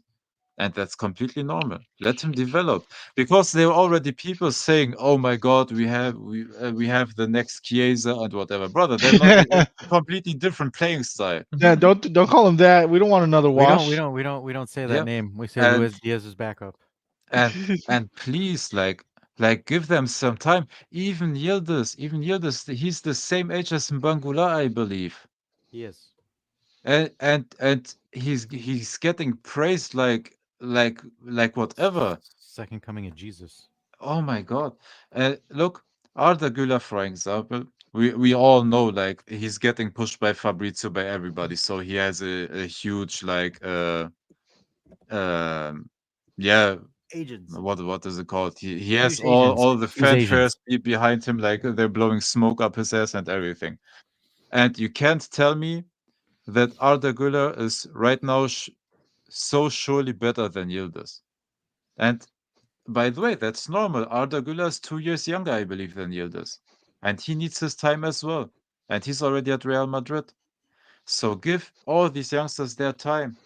And that's completely normal. Let him develop. Because there are already people saying, "Oh my God, we have the next Chiesa and whatever." Brother, they're not a completely different playing style. Yeah, don't call him that. We don't want another We wash. don't say that Yep. name. We say And- Luis Diaz's backup. And please, give them some time. Even Yildiz, he's the same age as Mbangula, I believe. He is. And he's getting praised like whatever. Second coming of Jesus. Oh my God. Look, Arda Güler, for example, we all know he's getting pushed by Fabrizio, by everybody. So he has a huge yeah, Agents. what is it called? He has Huge all the agents. Huge fanfares behind him, like they're blowing smoke up his ass and everything. And you can't tell me that Arda Güler is right now so surely better than Yildiz. And by the way, that's normal. Arda Güler is 2 years younger, I believe, than Yildiz. And he needs his time as well. And he's already at Real Madrid. So give all these youngsters their time.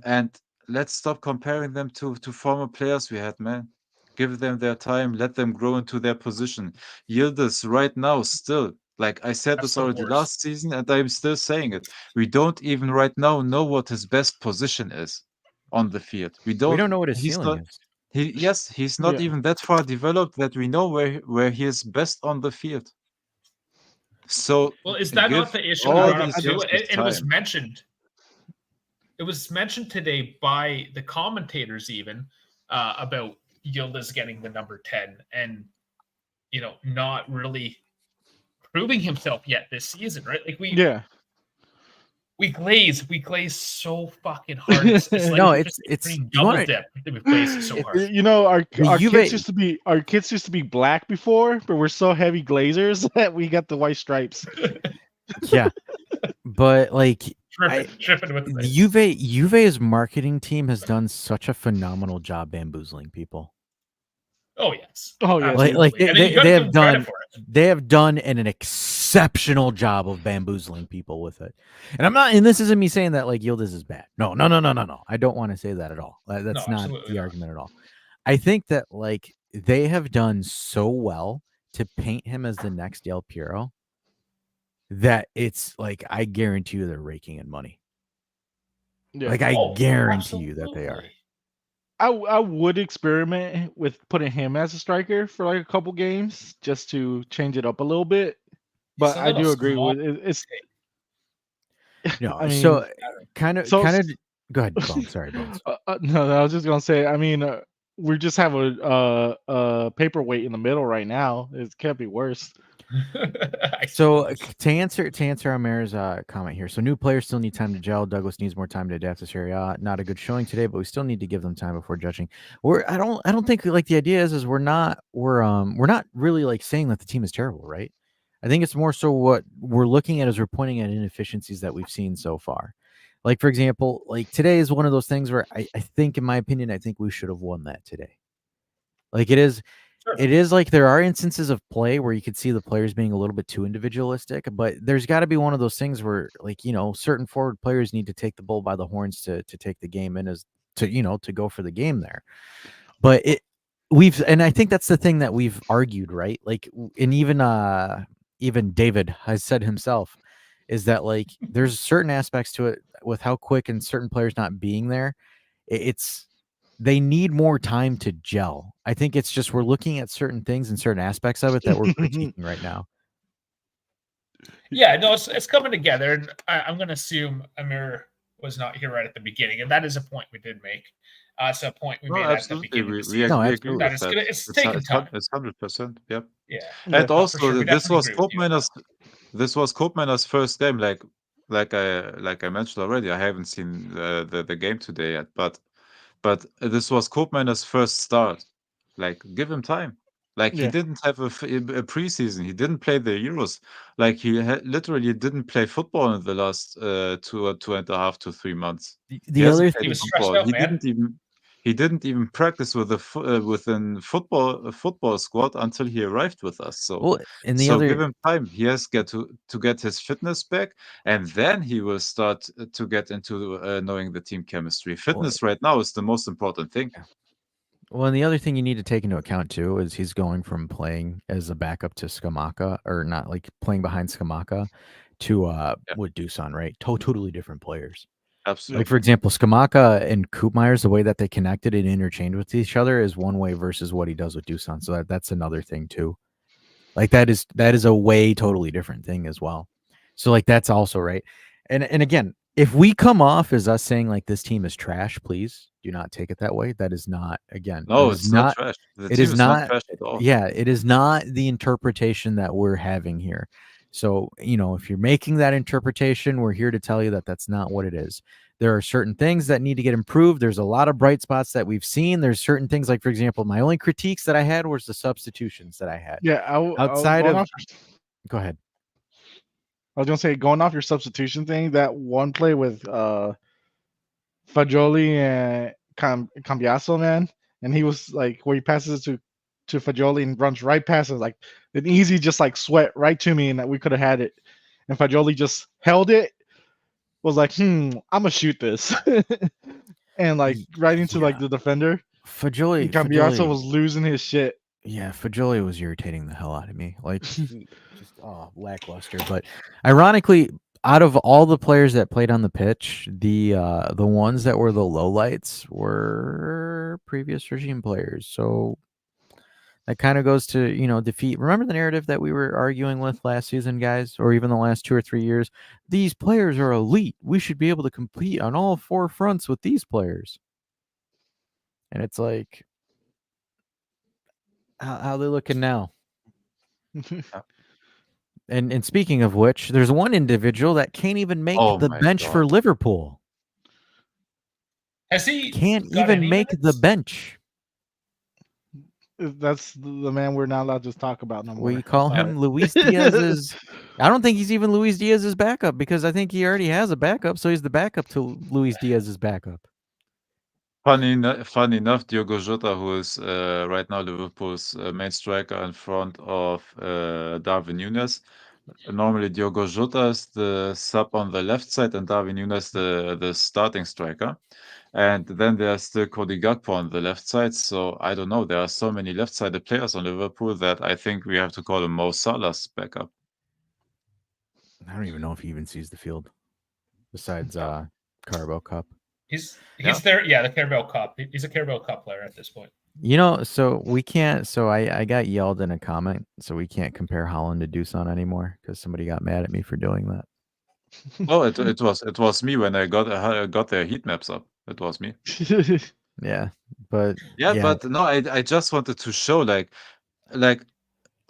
And let's stop comparing them to former players we had, man. Give them their time. Let them grow into their position. Yildiz right now still, like I said That's this the already worst. last season, and I'm still saying it. We don't even right now know what his best position is on the field. We We don't know what his he's ceiling not, is. he's not Yeah. even that far developed that we know where he is best on the field. So Well, is that not give the issue we all brought up these too? youngsters It was time. mentioned. It was mentioned today by the commentators even about Yildiz getting the number 10 and not really proving himself yet this season, right? Like we glaze so fucking hard. It's like No, we're it's just putting you double wanna- dip. We glaze so hard. You know, our Juve- kids used to be black before, but we're so heavy glazers that we got the white stripes. Yeah, but Tripping with the Juve's marketing team has done such a phenomenal job bamboozling people. Oh yes. Oh yeah, Absolutely. And you gotta they give have them credit done for it. they have done an exceptional job of bamboozling people with it. And this isn't me saying that Yildiz is bad. No. I don't want to say that at all. That's not absolutely the not. argument at all. I think that they have done so well to paint him as the next Del Piero that it's I guarantee you they're raking in money. yeah. I Oh, guarantee you that they are. absolutely. I would experiment with putting him as a striker for a couple games just to change it up a little bit. But a I do little agree small. with it. It's No, I mean, so kind of go ahead, Bones. Sorry, Bones. no, I was just gonna say. I mean, we just have a paperweight in the middle right now. It can't be worse. So to answer Amir's comment here, so new players still need time to gel. Douglas needs more time to adapt to Serie A. Not a good showing today, but we still need to give them time before judging. I don't think the idea is we're not really saying that the team is terrible, right? I think it's more so what we're looking at is we're pointing at inefficiencies that we've seen so far. For example, today is one of those things where I think, in my opinion, I think we should have won that today. It is. Sure. It is there are instances of play where you could see the players being a little bit too individualistic, but there's got to be one of those things where certain forward players need to take the bull by the horns to take the game in to go for the game there. But and I think that's the thing that we've argued, right? And even David has said himself is that there's certain aspects to it with how quick and certain players not being there. They need more time to gel. I think it's just we're looking at certain things and certain aspects of it that we're critiquing right now. Yeah, no, it's coming together, and I'm going to assume Amir was not here right at the beginning, and that is a point we did make. It's a point we No, made at the absolutely. beginning of the We season. No, agree absolutely. That with is that. it's taking time. It's 100%. Yep. Yeah. Yeah. And for also, sure. We this definitely was agree with you on that. This was Koopmann's first game. Like I mentioned already, I haven't seen the game today yet, but this was Koopmann's first start. Like, give him time. Like, he Yeah. didn't have a preseason. He didn't play the Euros. Like, he literally didn't play football in the last 2.5 to 3 months. He The hasn't other played He was stressed football. out, man. He didn't even practice with within football squad until he arrived with us. So and the so give other him time. He has to get his fitness back, and then he will start to get into knowing the team chemistry. Fitness right now is the most important thing. Well, and the other thing you need to take into account too is he's going from playing as a backup to Skamaka, or not like playing behind Skamaka, to Yeah. with Dusan, right? Totally different players. Absolutely. Like for example, Skamaka and Koopmeyers, the way that they connected and interchanged with each other is one way versus what he does with Dusan. So that's another thing too. Like that is a way totally different thing as well. So like that's also right. And again, if we come off as us saying like this team is trash, please do not take it that way. That is not, again, No, that is it's not trash. The it team is is not not trash at all. yeah, it is not the interpretation that we're having here. So, if you're making that interpretation, we're here to tell you that that's not what it is. There are certain things that need to get improved. There's a lot of bright spots that we've seen. There's certain things like, for example, my only critiques that I had was the substitutions that I had. Yeah. Outside of Go ahead. I was gonna say, going off your substitution thing, that one play with Fagioli and Cambiaso, man, and he was like, where he passes it to Fagioli and runs right past it, like an easy, just like sweat right to me, and that we could have had it, and Fagioli just held it, was like, I'm gonna shoot this, and like right into like the defender. Fagioli Cambiaso was losing his shit. Yeah, Fagioli was irritating the hell out of me. Like, he just lackluster. But ironically, out of all the players that played on the pitch, the ones that were the lowlights were previous regime players. So that kind of goes to defeat. Remember the narrative that we were arguing with last season, guys, or even the last 2 or 3 years? These players are elite. We should be able to compete on all 4 fronts with these players. And it's like, how they looking now? And speaking of which, there's one individual that can't even make the bench for Liverpool. Has he Can't got even any make the minutes? bench. That's the man we're not allowed to talk about no more. We call him Luis Diaz's. I don't think he's even Luis Diaz's backup, because I think he already has a backup, so he's the backup to Luis Diaz's backup. Funny enough, Diogo Jota, who is right now Liverpool's main striker in front of Darwin Núñez. Normally, Diogo Jota is the sub on the left side, and Darwin Núñez the starting striker. And then there's still Cody Gakpo on the left side. So I don't know. There are so many left-sided players on Liverpool that I think we have to call him Mo Salah's backup. I don't even know if he even sees the field, besides Carabao Cup. He's there. Yeah, the Carabao Cup. He's a Carabao Cup player at this point. So we can't. So I got yelled in a comment. So we can't compare Holland to Dusan anymore because somebody got mad at me for doing that. Oh, it was me when I got their heat maps up. It was me. Yeah, but But no, I just wanted to show like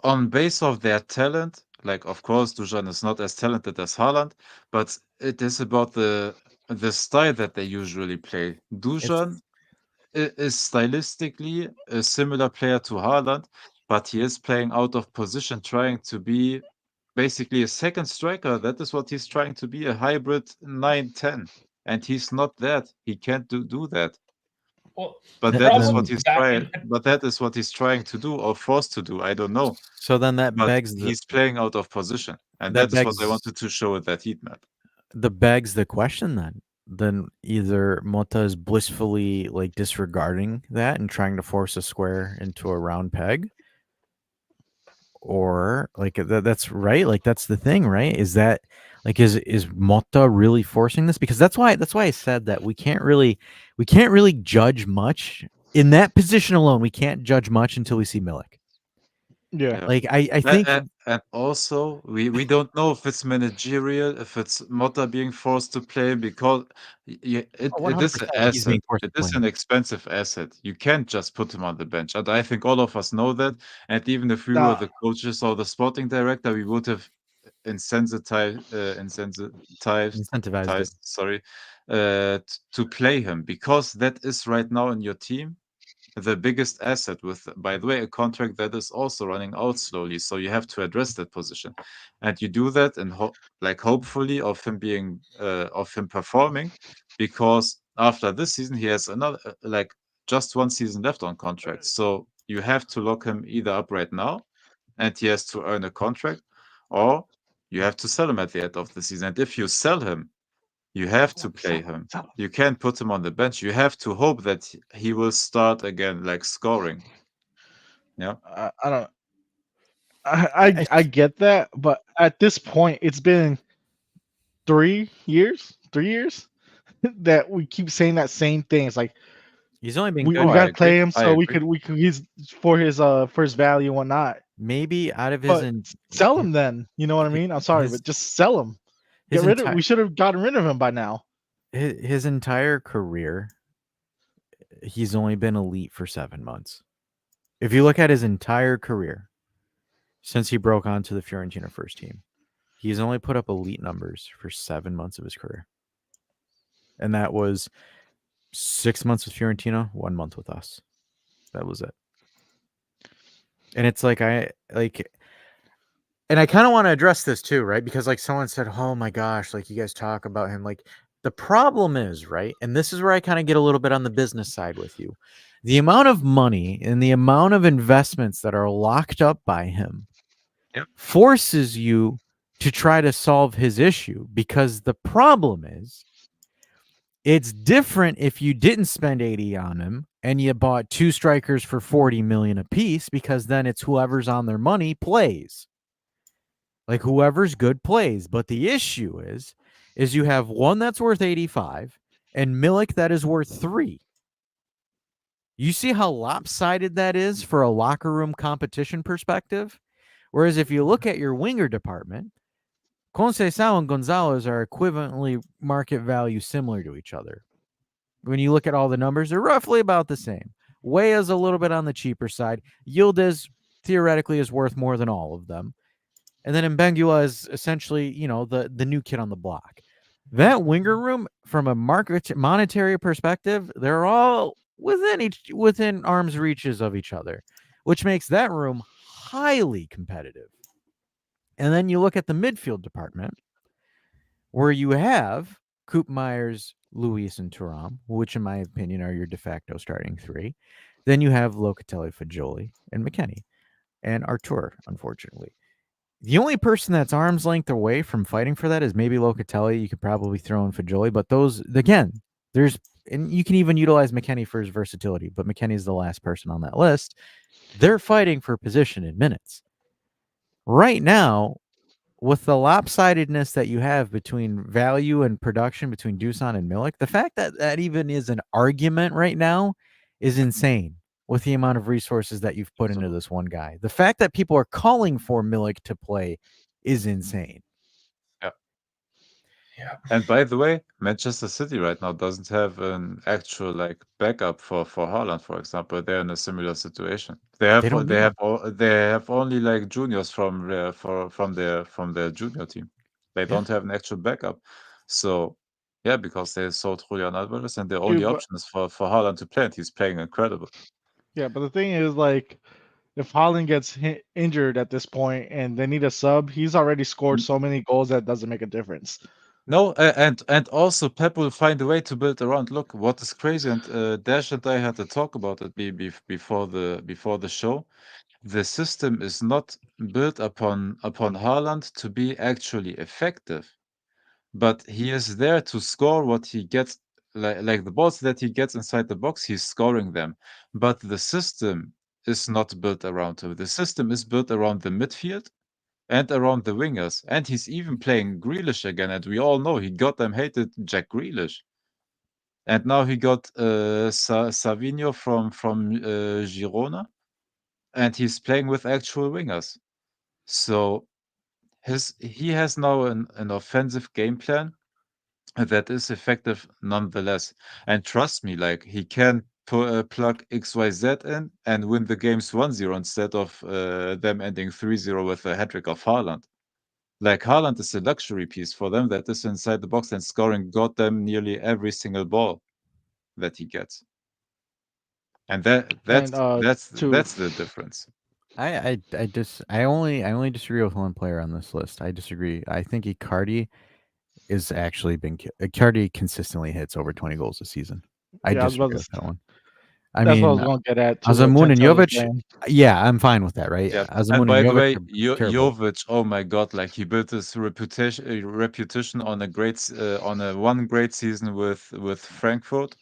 on base of their talent. Like, of course, Dusan is not as talented as Haaland, but it is about the style that they usually play. Dusan is stylistically a similar player to Haaland, but he is playing out of position, trying to be basically a second striker. That is what he's trying to be, a hybrid 9-10. And he's not that. He can't do that. Well, But Th- that is then- what he's trying. But that is what he's trying to do, or forced to do. I don't know. So then that But begs he's playing out of position, and that that is what I begs- wanted to show with that heat map. begs the question then. Then either Mota is blissfully like disregarding that and trying to force a square into a round peg, or like that's right. Like that's the thing, right? Is that like is Mota really forcing this? Because that's why I said that we can't really judge much in that position alone. We can't judge much until we see Milik. Yeah. Like I think And also, we don't know if it's managerial, if it's Motta being forced to play because oh, it is an 100% he's asset. being forced It to play. is an expensive asset. You can't just put him on the bench. And I think all of us know that. And even if we were Nah. the coaches or the sporting director, we would have Incentivized it. sorry, to play him because that is right now in your team the biggest asset with, by the way, a contract that is also running out slowly. So you have to address that position, and you do that and hopefully of him being of him performing, because after this season he has another like just one season left on contract. So you have to lock him either up right now, and he has to earn a contract, or you have to sell him at the end of the season. And if you sell him, you have to play him. You can't put him on the bench. You have to hope that he will start again, like scoring. Yeah. I don't. I get that, but at this point, it's been 3 years that we keep saying that same thing. It's like He's only been we good. I gotta play agree. him I so agree. we could he's for his first value and whatnot. Maybe out of his But sell him then. You know what I mean? I'm sorry, his- but just sell him. his Get rid of. entire We should have gotten rid of him by now. his entire career, he's only been elite for 7 months. If you look at his entire career since he broke onto the Fiorentina first team, he's only put up elite numbers for 7 months of his career. And that was 6 months with Fiorentina, 1 month with us. That was it. And it's like and I kind of want to address this too, right? Because like someone said, "Oh my gosh, like you guys talk about him." Like the problem is, right? And this is where I kind of get a little bit on the business side with you. The amount of money and the amount of investments that are locked up by him forces you to try to solve his issue, because the problem is it's different if you didn't spend 80 on him and you bought 2 strikers for 40 million a piece, because then it's whoever's on their money plays. Like whoever's good plays. But the issue is you have one that's worth 85 and Milik that is worth 3. You see how lopsided that is for a locker room competition perspective? Whereas if you look at your winger department, Conceição and Gonzalez are equivalently market value similar to each other. When you look at all the numbers, they're roughly about the same. Weah's a little bit on the cheaper side. Yildiz theoretically is worth more than all of them. And then Mbengula is essentially, the new kid on the block. That winger room, from a monetary perspective, they're all within arm's reaches of each other, which makes that room highly competitive. And then you look at the midfield department, where you have Coop Myers, Luis, and Thuram, which in my opinion are your de facto starting 3. Then you have Locatelli, Fagioli, and McKennie, and Artur, unfortunately. The only person that's arm's length away from fighting for that is maybe Locatelli. You could probably throw in Fagioli, but those, again, and you can even utilize McKennie for his versatility, but McKennie's the last person on that list. They're fighting for position in minutes. Right now, with the lopsidedness that you have between value and production between Dusan and Milik, the fact that that even is an argument right now is insane with the amount of resources that you've put into this one guy. The fact that people are calling for Milik to play is insane. Yeah. And by the way, Manchester City right now doesn't have an actual like backup for Haaland, for example. They're in a similar situation. They have only like juniors from their junior team. They don't have an actual backup. So yeah, because they sold Julian Alvarez, and their only option is for Haaland to play, and he's playing incredible. Yeah, but the thing is, like, if Haaland gets injured at this point and they need a sub, he's already scored so many goals that doesn't make a difference. No, and also Pep will find a way to build around. Look, what is crazy, and Dash and I had to talk about it before the show. The system is not built upon Haaland to be actually effective, but he is there to score what he gets, like the balls that he gets inside the box, he's scoring them. But the system is not built around him. The system is built around the midfield and around the wingers. And he's even playing Grealish again. And we all know he goddamn hated Jack Grealish. And now he got Savinho from Girona. and he's playing with actual wingers. So he has now an offensive game plan that is effective nonetheless. And trust me, like he can plug XYZ in and win the games 1-0 instead of them ending 3-0 with a hat trick of Haaland. Like Haaland is a luxury piece for them that is inside the box and scoring goddamn nearly every single ball that he gets. And that's the difference. I only disagree with one player on this list. I disagree. I think Icardi is actually Icardi consistently hits over 20 goals a season. I Yeah, I was disagree about to with that one. That's what I was going to get at. To what Azamoun and Tentel was Jovic, saying. yeah, I'm fine with that, right? Yeah. Azamoun And by the Jovic way, are terrible. Jovic, oh my god, like he built his reputation on one great season with Frankfurt,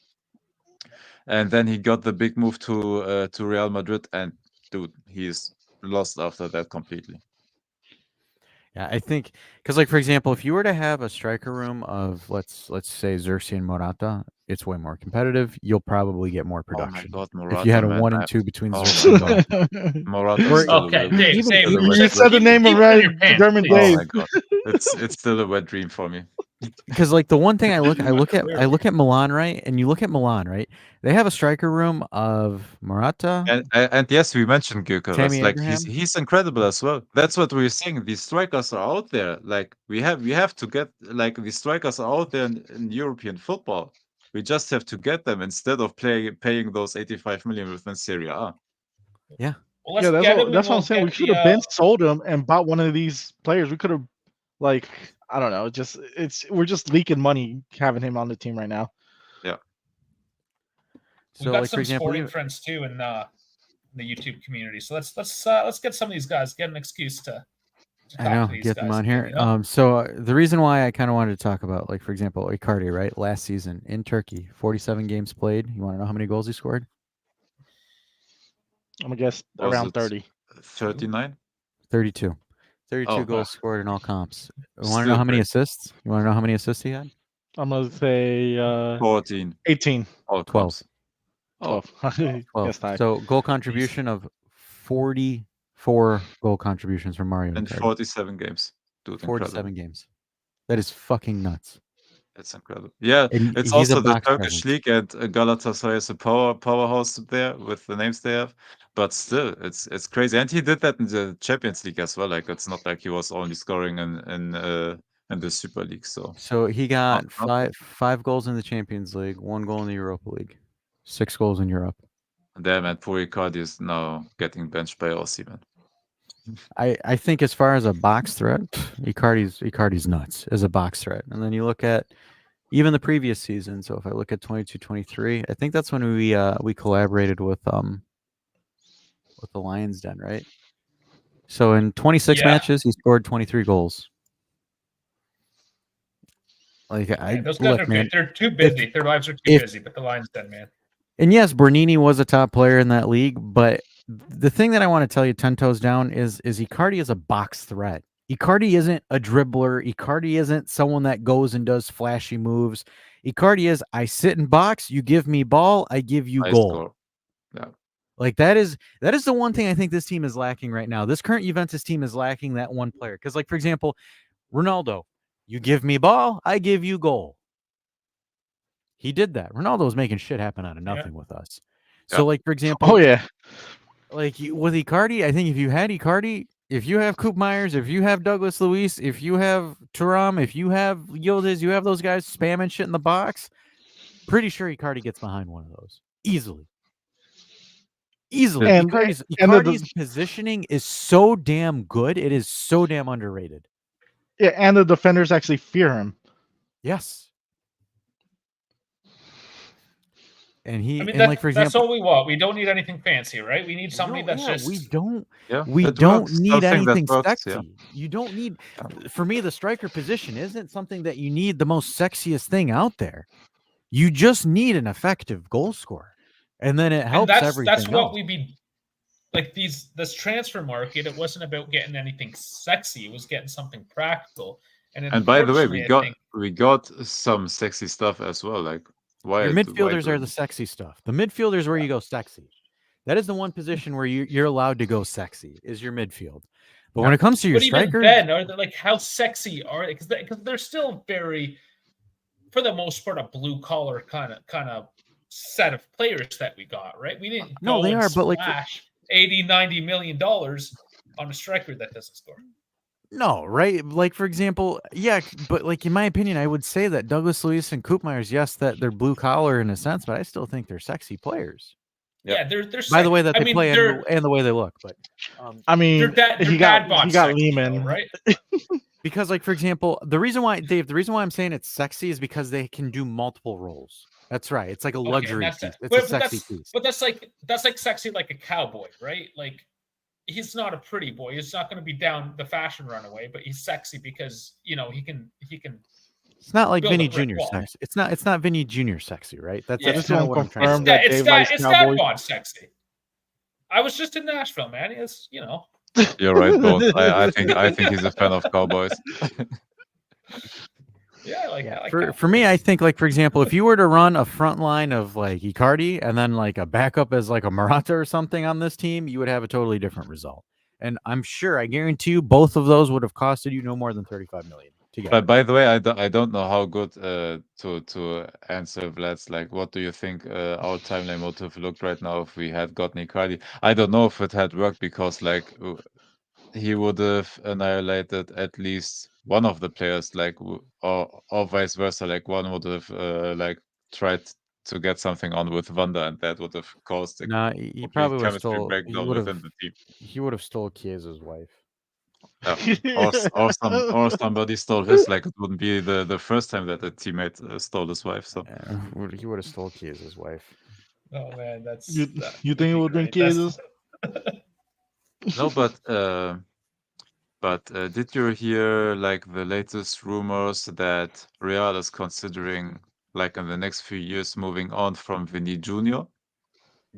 and then he got the big move to Real Madrid, and dude, he's lost after that completely. Yeah, I think because, like, for example, if you were to have a striker room of let's say Xerxes and Morata, it's way more competitive. You'll probably get more Oh my production. god, If you had Morata, a man, 1 and 2 between oh Xerxes and my god. Morata. Morata's Or still Okay, a Dave, even- Dave, even- You said the name of keep it in Red your pants, German please. Oh Dave. my god, it's still a wet dream for me. Because, like, the one thing I look Clearly. at Milan, right? And you look at Milan, right? They have a striker room of Morata, And yes, we mentioned Gyökeres. Tammy Like Abraham. he's incredible as well. That's what we're saying. These strikers are out there. Like we have to get like these strikers are out there in European football. We just have to get them instead of paying those 85 million within Serie A. Yeah. Well, let's Yeah, get him. that's what I'm saying. We should have been sold him and bought one of these players. We could have, like, I don't know. We're just leaking money having him on the team right now. We So, got like, for some example, sporting friends too in the YouTube community. So let's get some of these guys. Get an excuse to I talk know, to these get them guys on again, here. you know? So the reason why I kind of wanted to talk about, like, for example, Icardi, right? Last season in Turkey, 47 games played. You want to know how many goals he scored? I'm gonna guess Was around it 30. 39? 32. 32 Oh, goals scored in all comps. You want to Still know how many great. assists? You want to know how many assists he had? I'm gonna say 14. 18, All 12. comps. Oh, 12. 12. Guess high. So goal contribution of 44 goal contributions from Mario in Icardi. 47 games. Dude, 47 incredible. games. That is fucking nuts. It's incredible. Yeah, And it's he's a also the box Turkish presence. league, and Galatasaray is a powerhouse there with the names they have. But still, it's crazy, and he did that in the Champions League as well. Like it's not like he was only scoring in the Super League. So he got not five goals in the Champions League, 1 goal in the Europa League, 6 goals in Europe. damn, and poor Icardi is now getting benched by Osimhen. I think as far as a box threat, Icardi's nuts as a box threat. And then you look at even the previous season. So if I look at 22-23, I think that's when we collaborated with the Lions Den, right? So in 26 matches, he scored 23 goals. Like, those guys are good. They're too busy. Their lives are too busy, but the Lions Den, man. And yes, Bernini was a top player in that league, but the thing that I want to tell you 10 toes down is Icardi is a box threat. Icardi isn't a dribbler. Icardi isn't someone that goes and does flashy moves. Icardi is, I sit in box, you give me ball, I give you goal. Score. Yeah. Like that is the one thing I think this team is lacking right now. This current Juventus team is lacking that one player. Because, like, for example, Ronaldo, you give me ball, I give you goal. He did that. Ronaldo was making shit happen out of nothing with us. So, like, for example, like with Icardi, I think if you had Icardi, if you have Coop Myers, if you have Douglas Luiz, if you have Thuram, if you have Yildiz, you have those guys spamming shit in the box, pretty sure Icardi gets behind one of those easily. And Icardi's positioning is so damn good. It is so damn underrated. Yeah, and the defenders actually fear him. Yes. And like, for example, that's all we want. We don't need anything fancy, right? We need somebody that's just. We don't works. need anything works, sexy. You don't need. For me, the striker position isn't something that you need the most sexiest thing out there. You just need an effective goal scorer, and then it helps everything. That's what we be. Like this transfer market, it wasn't about getting anything sexy. It was getting something practical. And by the way, we got some sexy stuff as well. Like, your midfielders are the sexy stuff. The midfielders where you go sexy. That is the one position where you're allowed to go sexy is your midfield. But when it comes to your But even strikers, then, are they like how sexy are they? Because they're still very, for the most part, a blue collar kind of set of players that we got, right? We didn't No, go they and are, but like splash $80-90 million on a striker that doesn't score. no, right? Like for example, yeah, but like in my opinion, I would say that Douglas Luiz and Koopmeyers, yes, that they're blue collar in a sense, but I still think they're sexy players. Yeah, they're By the way that I they mean, play they're and the way they look, but I mean, they're he got dad bod he got sexy, Lehman, though, right? because like for example, the reason why I'm saying it's sexy is because they can do multiple roles. That's right. It's like a Okay, luxury that's piece. it. It's a sexy piece. But that's like sexy like a cowboy, right? Like he's not a pretty boy. He's not going to be down the fashion runaway, but he's sexy because he can. It's not like build a Vinny brick Jr. wall. sexy. It's not Vinny Jr. sexy, right? That's Yeah. that's Just kind of want what to I'm trying to confirm say. that It's Dave dad, likes it's Cowboys. dad bod sexy. I was just in Nashville, man. It's You're right, Bones. I think he's a fan of Cowboys. yeah, I like For me, I think like for example, if you were to run a front line of like Icardi and then like a backup as like a Morata or something on this team, you would have a totally different result. And I'm sure, I guarantee you, both of those would have costed you no more than 35 million together. But by the way, I don't know how good to answer Vlad's like, what do you think our timeline motive looked right now if we had gotten Icardi? I don't know if it had worked because like he would have annihilated at least one of the players, like or vice versa. Like one would have like tried to get something on with Wanda, and that would have caused a No, he complete probably would have chemistry stole. He breakdown would have. within the team. He would have stole Chiesa's wife. Or somebody stole his. Like it wouldn't be the first time that a teammate stole his wife. So He would have stole Chiesa's wife. Oh man, that's You that think it would have been great. Chiesas? no, but did you hear like the latest rumors that Real is considering like in the next few years moving on from Vinny Jr.?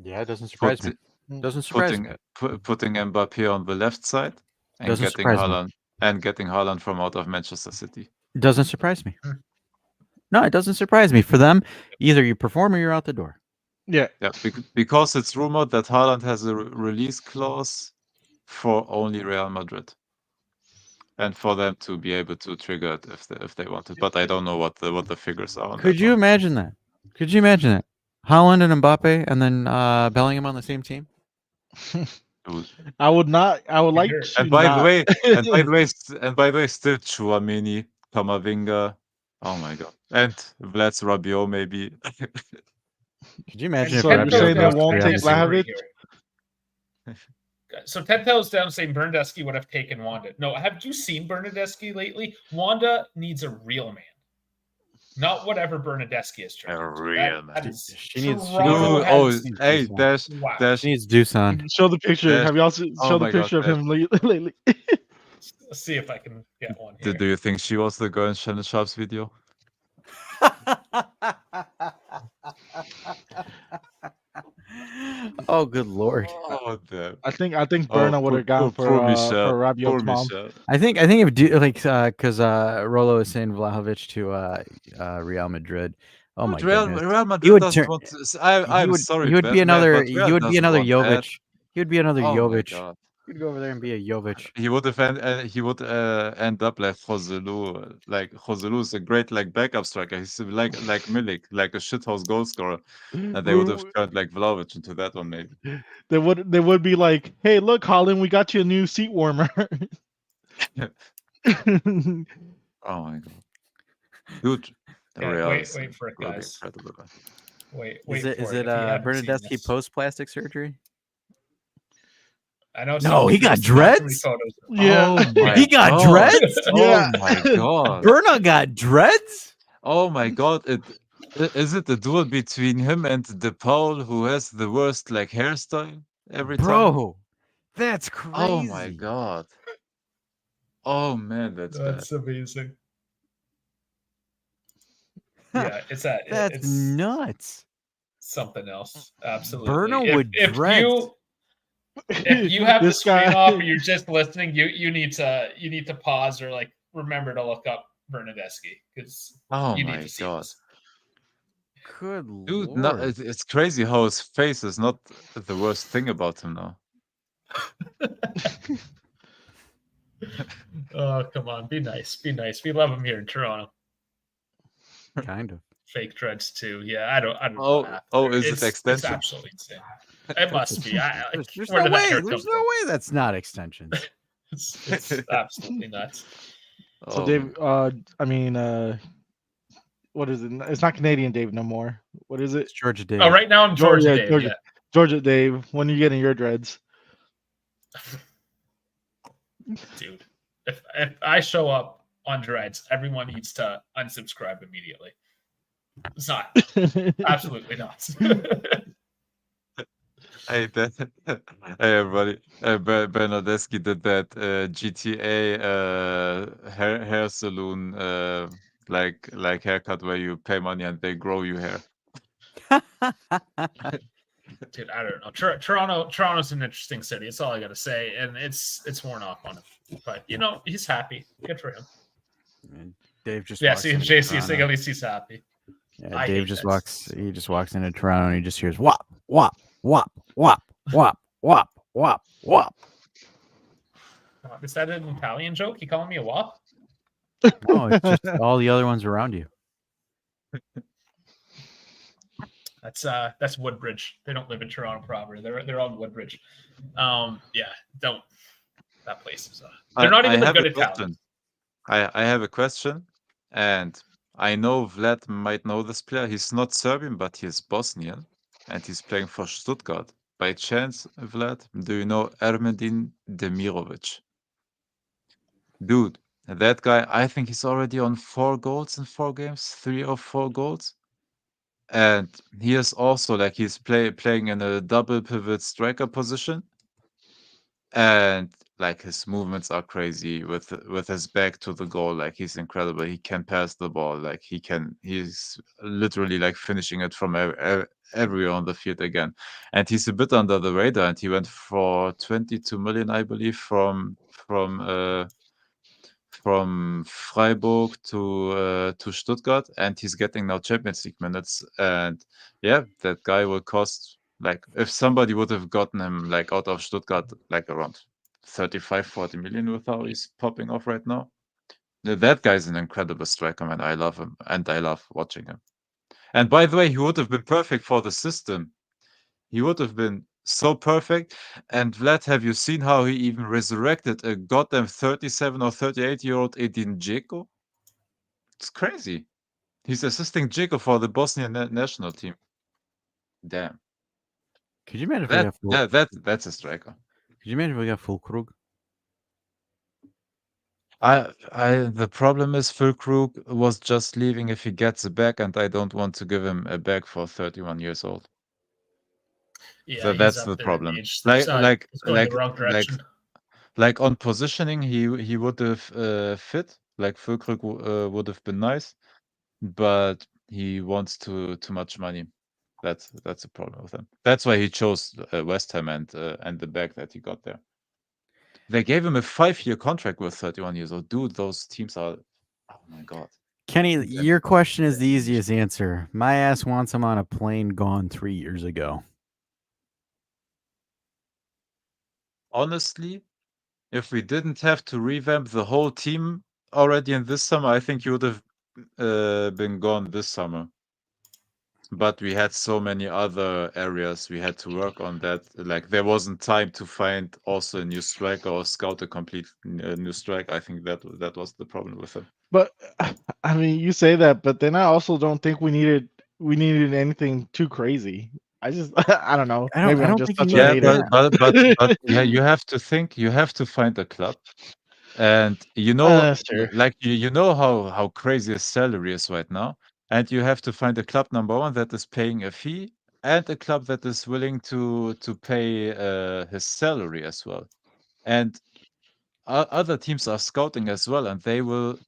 Yeah, it doesn't surprise me. Doesn't surprise me. Putting Mbappe on the left side and Doesn't getting surprise me. Haaland from out of Manchester City. Doesn't surprise me. No, it doesn't surprise me. For them, either you perform or you're out the door. Yeah. Yeah, because it's rumored that Haaland has a release clause for only Real Madrid, and for them to be able to trigger it if they wanted. But I don't know what the figures are. Could you imagine that? Could you imagine that? Haaland and Mbappe, and then Bellingham on the same team. I would not. I would like to. And by the not- way, still Chouameni, Camavinga. Oh my god, and Vlad's Rabiot maybe. Could you imagine if So you're Rabiot saying they goes won't to take Real Madrid? Vlahovic? So 10,000 down saying Bernadeschi would have taken Wanda. No, have you seen Bernadeschi lately? Wanda needs a real man. Not whatever Bernadeschi is trying to do. Real man. She needs. Hey, Dash. She needs Dusan. Show the picture. Dash. Have y'all seen, Oh show the my God, picture of Dash. him lately? Let's see if I can get one here. Do you think she was the girl in Shannon Sharp's video? Oh, good lord! Oh, damn. I think Berna would have gone for Rabiot's mom. I think if because Rolo is saying Vlahovic to Real Madrid. Oh my goodness! Real Madrid He would doesn't turn- want to, I'm sorry. He would be man, another. but Real He would be doesn't another want that. Jovic. He would be another Oh my Jovic. God. He'd go over there and be a Jovic. He would end up like Joselu. Like Joselu is a great like backup striker. He's like Milik, like a shithouse goal scorer. And they would have turned like Vlahovic into that one maybe. They would be like, "Hey, look, Holland, we got you a new seat warmer." Oh my god, dude! Yeah, wait for it, guys. Wait. Is it for if you haven't seen Bernadeschi this. post plastic surgery? I know. No, he got dreads? Yeah. He got dreads? Yeah. Oh my god! Berna got dreads? Oh my god! Is it the duel between him and DePaul, who has the worst like hairstyle every time? Bro, that's crazy. Oh my god! Oh man, that's bad. amazing. Yeah, That's nuts. something else. Absolutely. Berna with dreads. If you have the This guy- screen off or you're just listening, you need to pause or like remember to look up Bernadeschi because Oh you need my to see god! this. Good Dude, no, lord. it's crazy how his face is not the worst thing about him now. Oh, come on, be nice, be nice. We love him here in Toronto. Kind of. Fake dreads too. Yeah, I don't know Oh, what happened oh, there. is it It's extension? absolutely insane. It must be. There's Where no did that way. hair There's come no from? way that's not extensions. It's absolutely nuts. So Oh, Dave, I mean, what is it? It's not Canadian Dave no more. What is it? It's Georgia Dave. Oh, right now I'm Georgia yeah, Dave. Georgia. Georgia Dave. When are you getting your dreads? Yeah. Dude, if I show up on dreads, everyone needs to unsubscribe immediately. It's not. Absolutely not. hey, hey everybody. Bernardeschi did that GTA hair salon like haircut where you pay money and they grow you hair. Dude, I don't know. Toronto's an interesting city. That's all I gotta say, and it's worn off on him. But he's happy. Good for him. And Dave just Yeah, walks see, into JC saying Toronto. at least he's happy. Yeah, I Dave hate just that. walks. He just walks into Toronto and he just hears wop wop wop wop wop wop wop wop. Is that an Italian joke? You calling me a wop? No, it's just all the other ones around you. That's Woodbridge. They don't live in Toronto proper. They're on Woodbridge. Yeah, don't. That place is. They're not even the good Italians. I have a question, and I know Vlad might know this player. He's not Serbian, but he's Bosnian, and he's playing for Stuttgart. By chance, Vlad, do you know Ermedin Demirovic? Dude, that guy, I think he's already on 4 goals in 4 games, 3 or 4 goals. And he is also like he's playing in a double pivot striker position. And like his movements are crazy with his back to the goal. Like he's incredible. He can pass the ball. Like he's literally like finishing it from everywhere on the field again. And he's a bit under the radar. And he went for 22 million, I believe, from Freiburg to Stuttgart, and he's getting now Champions League minutes. And yeah, that guy will cost, like, if somebody would have gotten him like out of Stuttgart, like around 35-40 million with how he's popping off right now. That guy's an incredible striker, man. I love him, and I love watching him. And by the way, he would have been perfect for the system. He would have been so perfect. And Vlad, have you seen how he even resurrected a goddamn 37 or 38-year-old Edin Dzeko? It's crazy. He's assisting Dzeko for the Bosnian national team. Damn. Could you imagine if we got full? That's a striker. Could you imagine if we got full Krug? The problem is Phil Krug was just leaving if he gets a bag, and I don't want to give him a bag for 31 years old. Yeah, So he's that's up the there in problem. age. Like It's going the wrong direction. Like on positioning, he would have fit. Like Phil Krug would have been nice, but he wants too much money. That's a problem with him. That's why he chose West Ham and the bag that he got there. They gave him a 5-year contract with 31 years old. Dude, those teams are. Oh my god. Kenny, your question is the easiest answer. My ass wants him on a plane gone 3 years ago. Honestly, if we didn't have to revamp the whole team already in this summer, I think he would have been gone this summer. But we had so many other areas we had to work on that. Like there wasn't time to find also a new striker or scout a complete new striker. I think that was the problem with him. But I mean, you say that, but then I also don't think we needed anything too crazy. I just I don't know. I Maybe I'm don't just think such you a need hater. but yeah, you have to think. You have to find a club, and Sure. like you know how crazy his salary is right now, and you have to find a club number one that is paying a fee, and a club that is willing to pay his salary as well. And other teams are scouting as well, and they will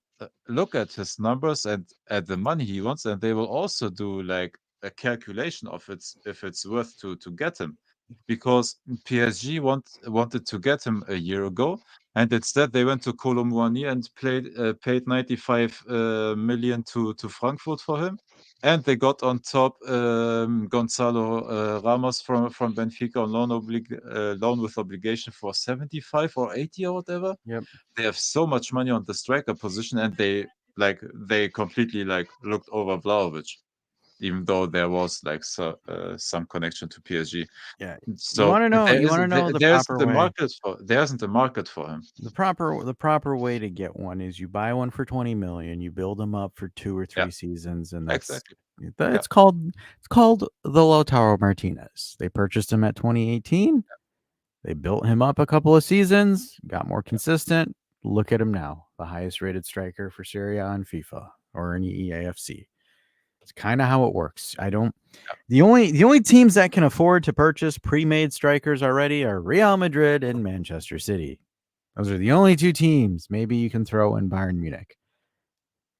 look at his numbers and at the money he wants, and they will also do like a calculation of if it's worth to get him, because PSG wanted to get him a year ago, and instead they went to Colomboigny and paid 95 million to Frankfurt for him, and they got on top Gonzalo Ramos from Benfica on loan with obligation for 75 or 80 or whatever. Yep. They have so much money on the striker position, and they completely looked over Vlahovic, even though there was some connection to PSG. Yeah. So wanna know- you wanna know the there proper isn't a way. there isn't a market for him. The proper way to get one is you buy one for 20 million, you build them up for 2 or 3 seasons, and that's Exactly. it's called the Lautaro Martinez. They purchased him at 2018. They built him up a couple of seasons, got more consistent. Look at him now, the highest rated striker for Serie A in FIFA or in EAFC. It's kind of how it works. The only teams that can afford to purchase pre-made strikers already are Real Madrid and Manchester City. Those are the only 2 teams. Maybe you can throw in Bayern Munich,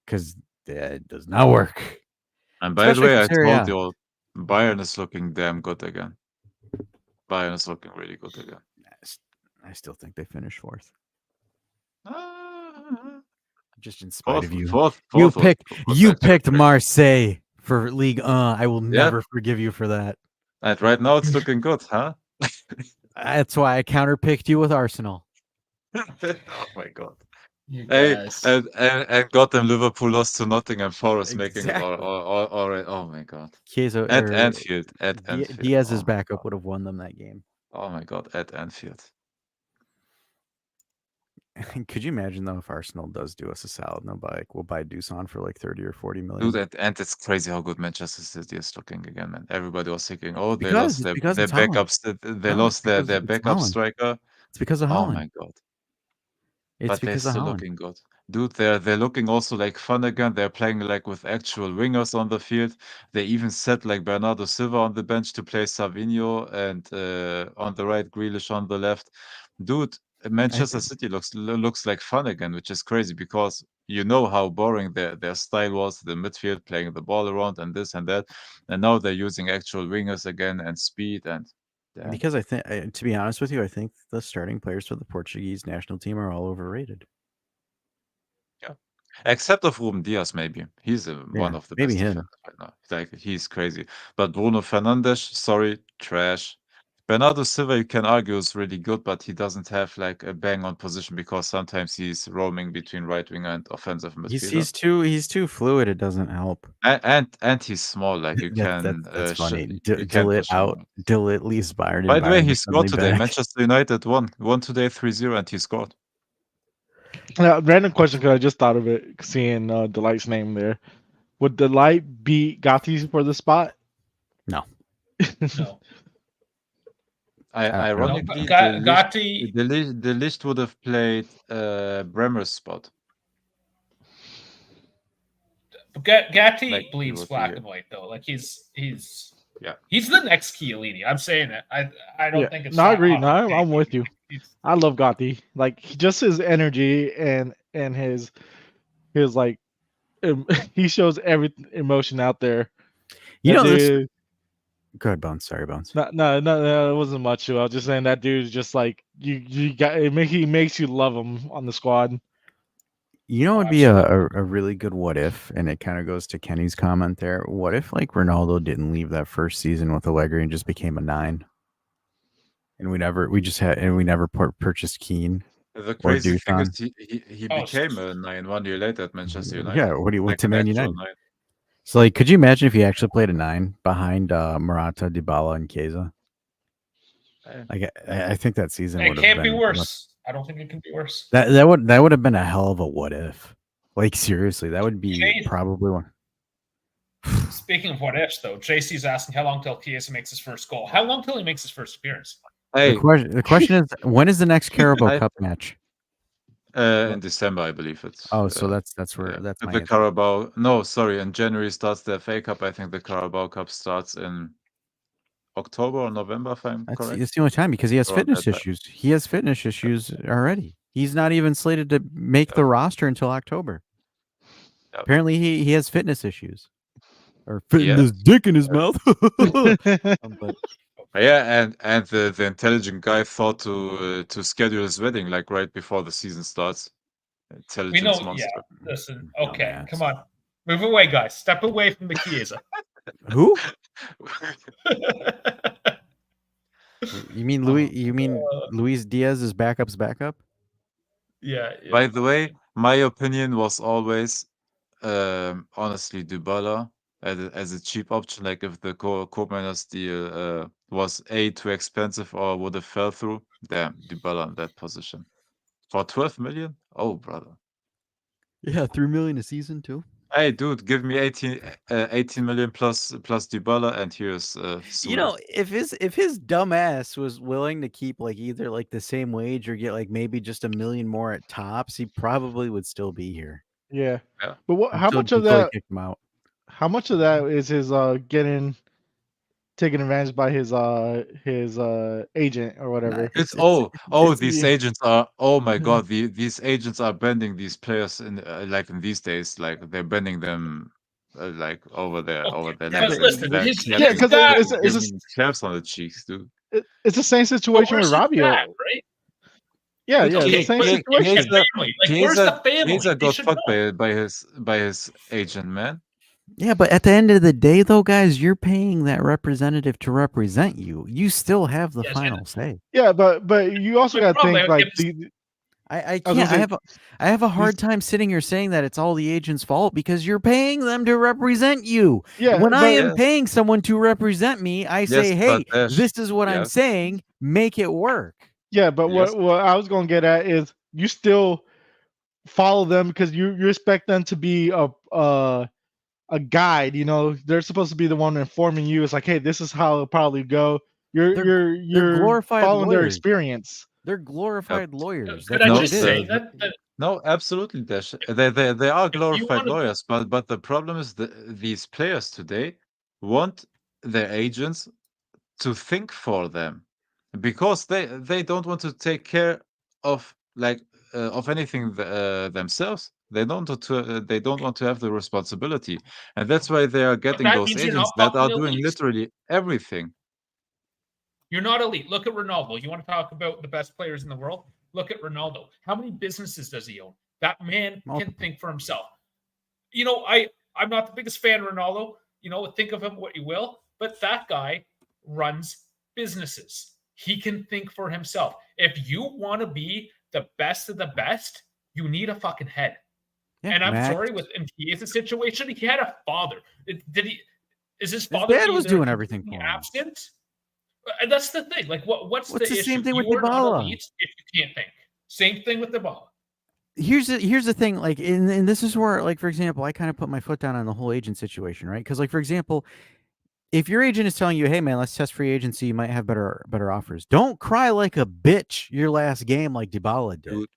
because it does not work. And by the Especially way, for I Serie told A. you all, Bayern is looking damn good again. Bayern is looking really good again. I still think they finished 4th. Ah, Just in spite of you. fourth You was picked actually Marseille for League 1. I will Yeah. never forgive you for that. And right now it's looking good, huh? That's why I counterpicked you with Arsenal. Oh my god. You Hey, guys. and goddamn Liverpool lost to Nottingham Forest, making it Exactly. all oh my god. Chiesa At or Anfield. Diaz's Oh my backup god. would have won them that game. Oh my god, at Anfield. Could you imagine though if Arsenal does do us a salad and we'll buy Dusan for like 30 or 40 million? Dude, and it's crazy how good Manchester City is looking again, man. Everybody was thinking, oh, they Because- lost it's their because it's Haaland. backups. They No, lost it's because their it's backup Haaland. striker. It's because of Oh Haaland. my god. It's But they're because of still Haaland. looking good. Dude, they're looking also like fun again. They're playing like with actual wingers on the field. They even set like Bernardo Silva on the bench to play Savinho, and on the right, Grealish on the left. Dude, Manchester City looks like fun again, which is crazy because you know how boring their style was, the midfield playing the ball around and this and that. And now they're using actual wingers again and speed and damn. Because I think, to be honest with you, I think the starting players for the Portuguese national team are all overrated. Except of Ruben Diaz, maybe. He's one of the maybe best him. defenders right now. Like, he's crazy. But Bruno Fernandes, sorry, trash. Bernardo Silva, you can argue, is really good, but he doesn't have like a bang on position because sometimes he's roaming between right winger and offensive midfielder. He's too fluid. It doesn't help. And he's small. Like you can That's funny. you can Dill it push him out. around. Dill at least Bayern. By and the way, Bayern he are scored suddenly today. back. Manchester United won today 3-0, and he scored. Random question because I just thought of it seeing Delight's name there. Would Delight beat Gatti for the spot? No. No. Ironically, Gatti. the list would have played Bremer's spot. Gatti Like, he bleeds would black be- and white though. Like he's Yeah. he's the next Chiellini. I'm saying it. I don't think it's. No, I that agree. hot No, of a I'm take. with you. I love Gatti. Like just his energy and his like he shows every emotion out there. You That know this. dude- Go ahead, Bones. Sorry, Bones. No, it wasn't much. I was just saying that dude's just like you got. He makes you love him on the squad. You know, it'd be a really good what if, and it kind of goes to Kenny's comment there. What if like Ronaldo didn't leave that first season with Allegri and just became a 9, and we never purchased Keane? The crazy thing Dusan. is he Oh, became a 9 1 year later at Manchester United. Yeah, what do you Like to an Man actual United? 9. So like, could you imagine if he actually played a 9 behind Morata, Dybala, and Chiesa? Yeah. Like I think that season It would have can't be been worse. I don't think it can be worse. That would have been a hell of a what if. Like seriously, that would be Chase- probably one. Speaking of what ifs, though, JC's asking how long till Chiesa makes his first goal. How long till he makes his first appearance? Hey, The question is, when is the next Carabao Cup match? in December, I believe it's. Oh, so that's where that's my the answer. Carabao. No, sorry. In January starts the FA Cup. I think the Carabao Cup starts in October or November, if I'm correct. It's the only time because he has Around fitness that time. issues. He has fitness issues already. He's not even slated to make the roster until October. Yep. Apparently, he has fitness issues, or fitting Yes. his dick in his mouth. But Yeah, and the intelligent guy thought to schedule his wedding like right before the season starts. We Intelligence know, monster. yeah. Listen, okay, Dumbass. come on. Move away, guys. Step away from the Chiesa. Who? You mean Luis? You mean Luis Diaz's backup's backup? Yeah. By the way, my opinion was always, honestly, Dybala as a cheap option. Like if the Koopmeiners deal was too expensive or would have fell through, damn, Dybala in that position for 12 million. Oh, brother. Yeah, 3 million a season too. Hey, dude, give me 18 million plus Dybala, and here's You know, if his dumb ass was willing to keep like either like the same wage or get like maybe just $1 million more at tops, he probably would still be here. Yeah. Yeah. But what? How Until much of they that? kicked him out. How much of that is his taken advantage by his agent or whatever? It's it's- these yeah. agents are, oh my god, these agents are bending these players in like in these days, like they're bending them like over their Okay, Yeah, legs but listen, and his Yeah, because dad, it's claps on the cheeks, dude. it's the same but situation where's with his Rabiot. dad, right? Yeah, Dude, yeah, it's the Okay, same but situation. his family. Like, where's the family? Chiesa They got should fucked know. by his agent, man. Yeah, but at the end of the day, though, guys, you're paying that representative to represent you. You still have the Yes, final say. Yeah, but you also My got to problem think like is- I I was can't. gonna say, I have a hard time sitting here saying that it's all the agent's fault because you're paying them to represent you. yeah, When I but am Yes. paying someone to represent me, I say, Yes, "Hey, but Dash, this is what I'm yes, saying. Make it work." yeah, but yes. what I was gonna get at is you still follow them because you expect them to be a guide. You know, they're supposed to be the one informing you. It's like, hey, this is how it'll probably go. They're You're glorified following their lawyers. experience. They're glorified lawyers. Could That's I what No, it just is. say that No, absolutely, Dash. They are if you glorified want to, lawyers, but the problem is these players today want their agents to think for them because they don't want to take care of of anything themselves. They don't want to have the responsibility, and that's why they are but getting that those means you're not agents that are fucking doing elite. literally everything. You're not elite. Look at Ronaldo. You want to talk about the best players in the world? Look at Ronaldo. How many businesses does he own? That man can Multiple. think for himself. You know, I'm not the biggest fan of Ronaldo. You know, think of him what you will, but that guy runs businesses. He can think for himself. If you want to be the best of the best, you need a fucking head. Yeah, And I'm Max. sorry, with Chia's situation, he had a father. Did he? Is his His father? dad was either doing everything completely for him. absent? And that's the thing. Like, what's What's the the issue? same thing with You are not Dybala? elite if you can't think. Same thing with Dybala. Here's the thing, like, and this is where, like, for example, I kind of put my foot down on the whole agent situation, right? Because, like, for example, if your agent is telling you, "Hey, man, let's test free agency, you might have better offers," don't cry like a bitch your last game like Dybala did. Dude,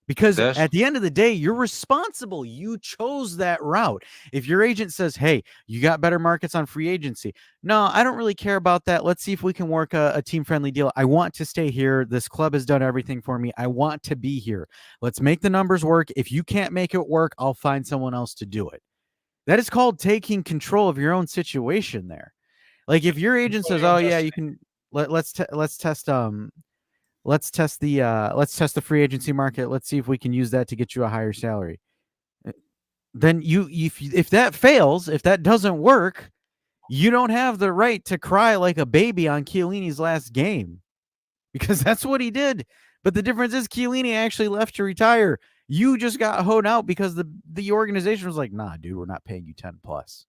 Because Dash, at the end of the day, you're responsible. You chose that route. If your agent says, "Hey, you got better markets on free agency," no, I don't really care about that. Let's see if we can work a team-friendly deal. I want to stay here. This club has done everything for me. I want to be here. Let's make the numbers work. If you can't make it work, I'll find someone else to do it. That is called taking control of your own situation there. Like if your agent says, "Oh yeah, you can let's test the free agency market. Let's see if we can use that to get you a higher salary." Then if that fails, if that doesn't work, you don't have the right to cry like a baby on Chiellini's last game because that's what he did. But the difference is Chiellini actually left to retire. You just got hoed out because the organization was like, "Nah, dude, we're not paying you 10 plus.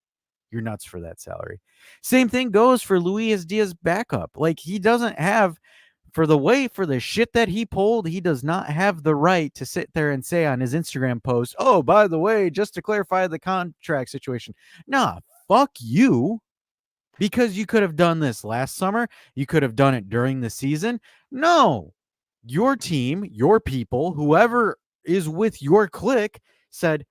You're nuts for that salary." Same thing goes for Luis Diaz backup. Like he doesn't have, for the shit that he pulled, he does not have the right to sit there and say on his Instagram post, "Oh, by the way, just to clarify the contract situation." Nah, fuck you. Because you could have done this last summer. You could have done it during the season. No, your team, your people, whoever is with your clique said,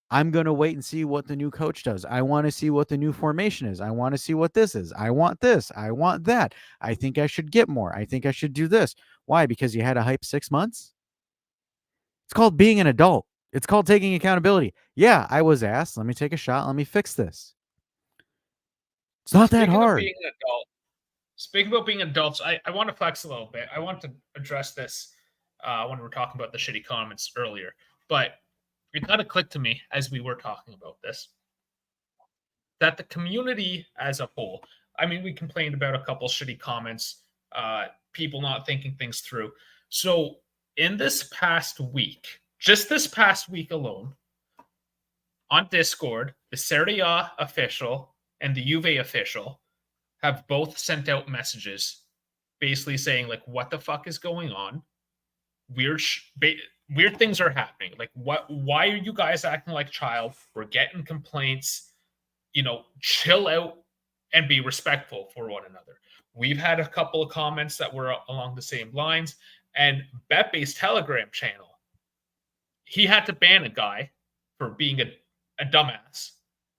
"I'm going to wait and see what the new coach does. I want to see what the new formation is. I want to see what this is. I want this. I want that. I think I should get more. I think I should do this." Why? Because you had a hype 6 months? It's called being an adult. It's called taking accountability. Yeah, I was asked. Let me take a shot. Let me fix this. It's not that hard. Speaking about being adults, I want to flex a little bit. I want to address this when we were talking about the shitty comments earlier. But it kind of clicked to me as we were talking about this that the community as a whole, I mean, we complained about a couple shitty comments, people not thinking things through. So in this past week, just this past week alone, on Discord, the Serie A official and the Juve official have both sent out messages basically saying, like, what the fuck is going on? Weird things are happening. Like, why are you guys acting like child? We're getting complaints. Chill out and be respectful for one another. We've had a couple of comments that were along the same lines. And Bepe's Telegram channel, he had to ban a guy for being a dumbass.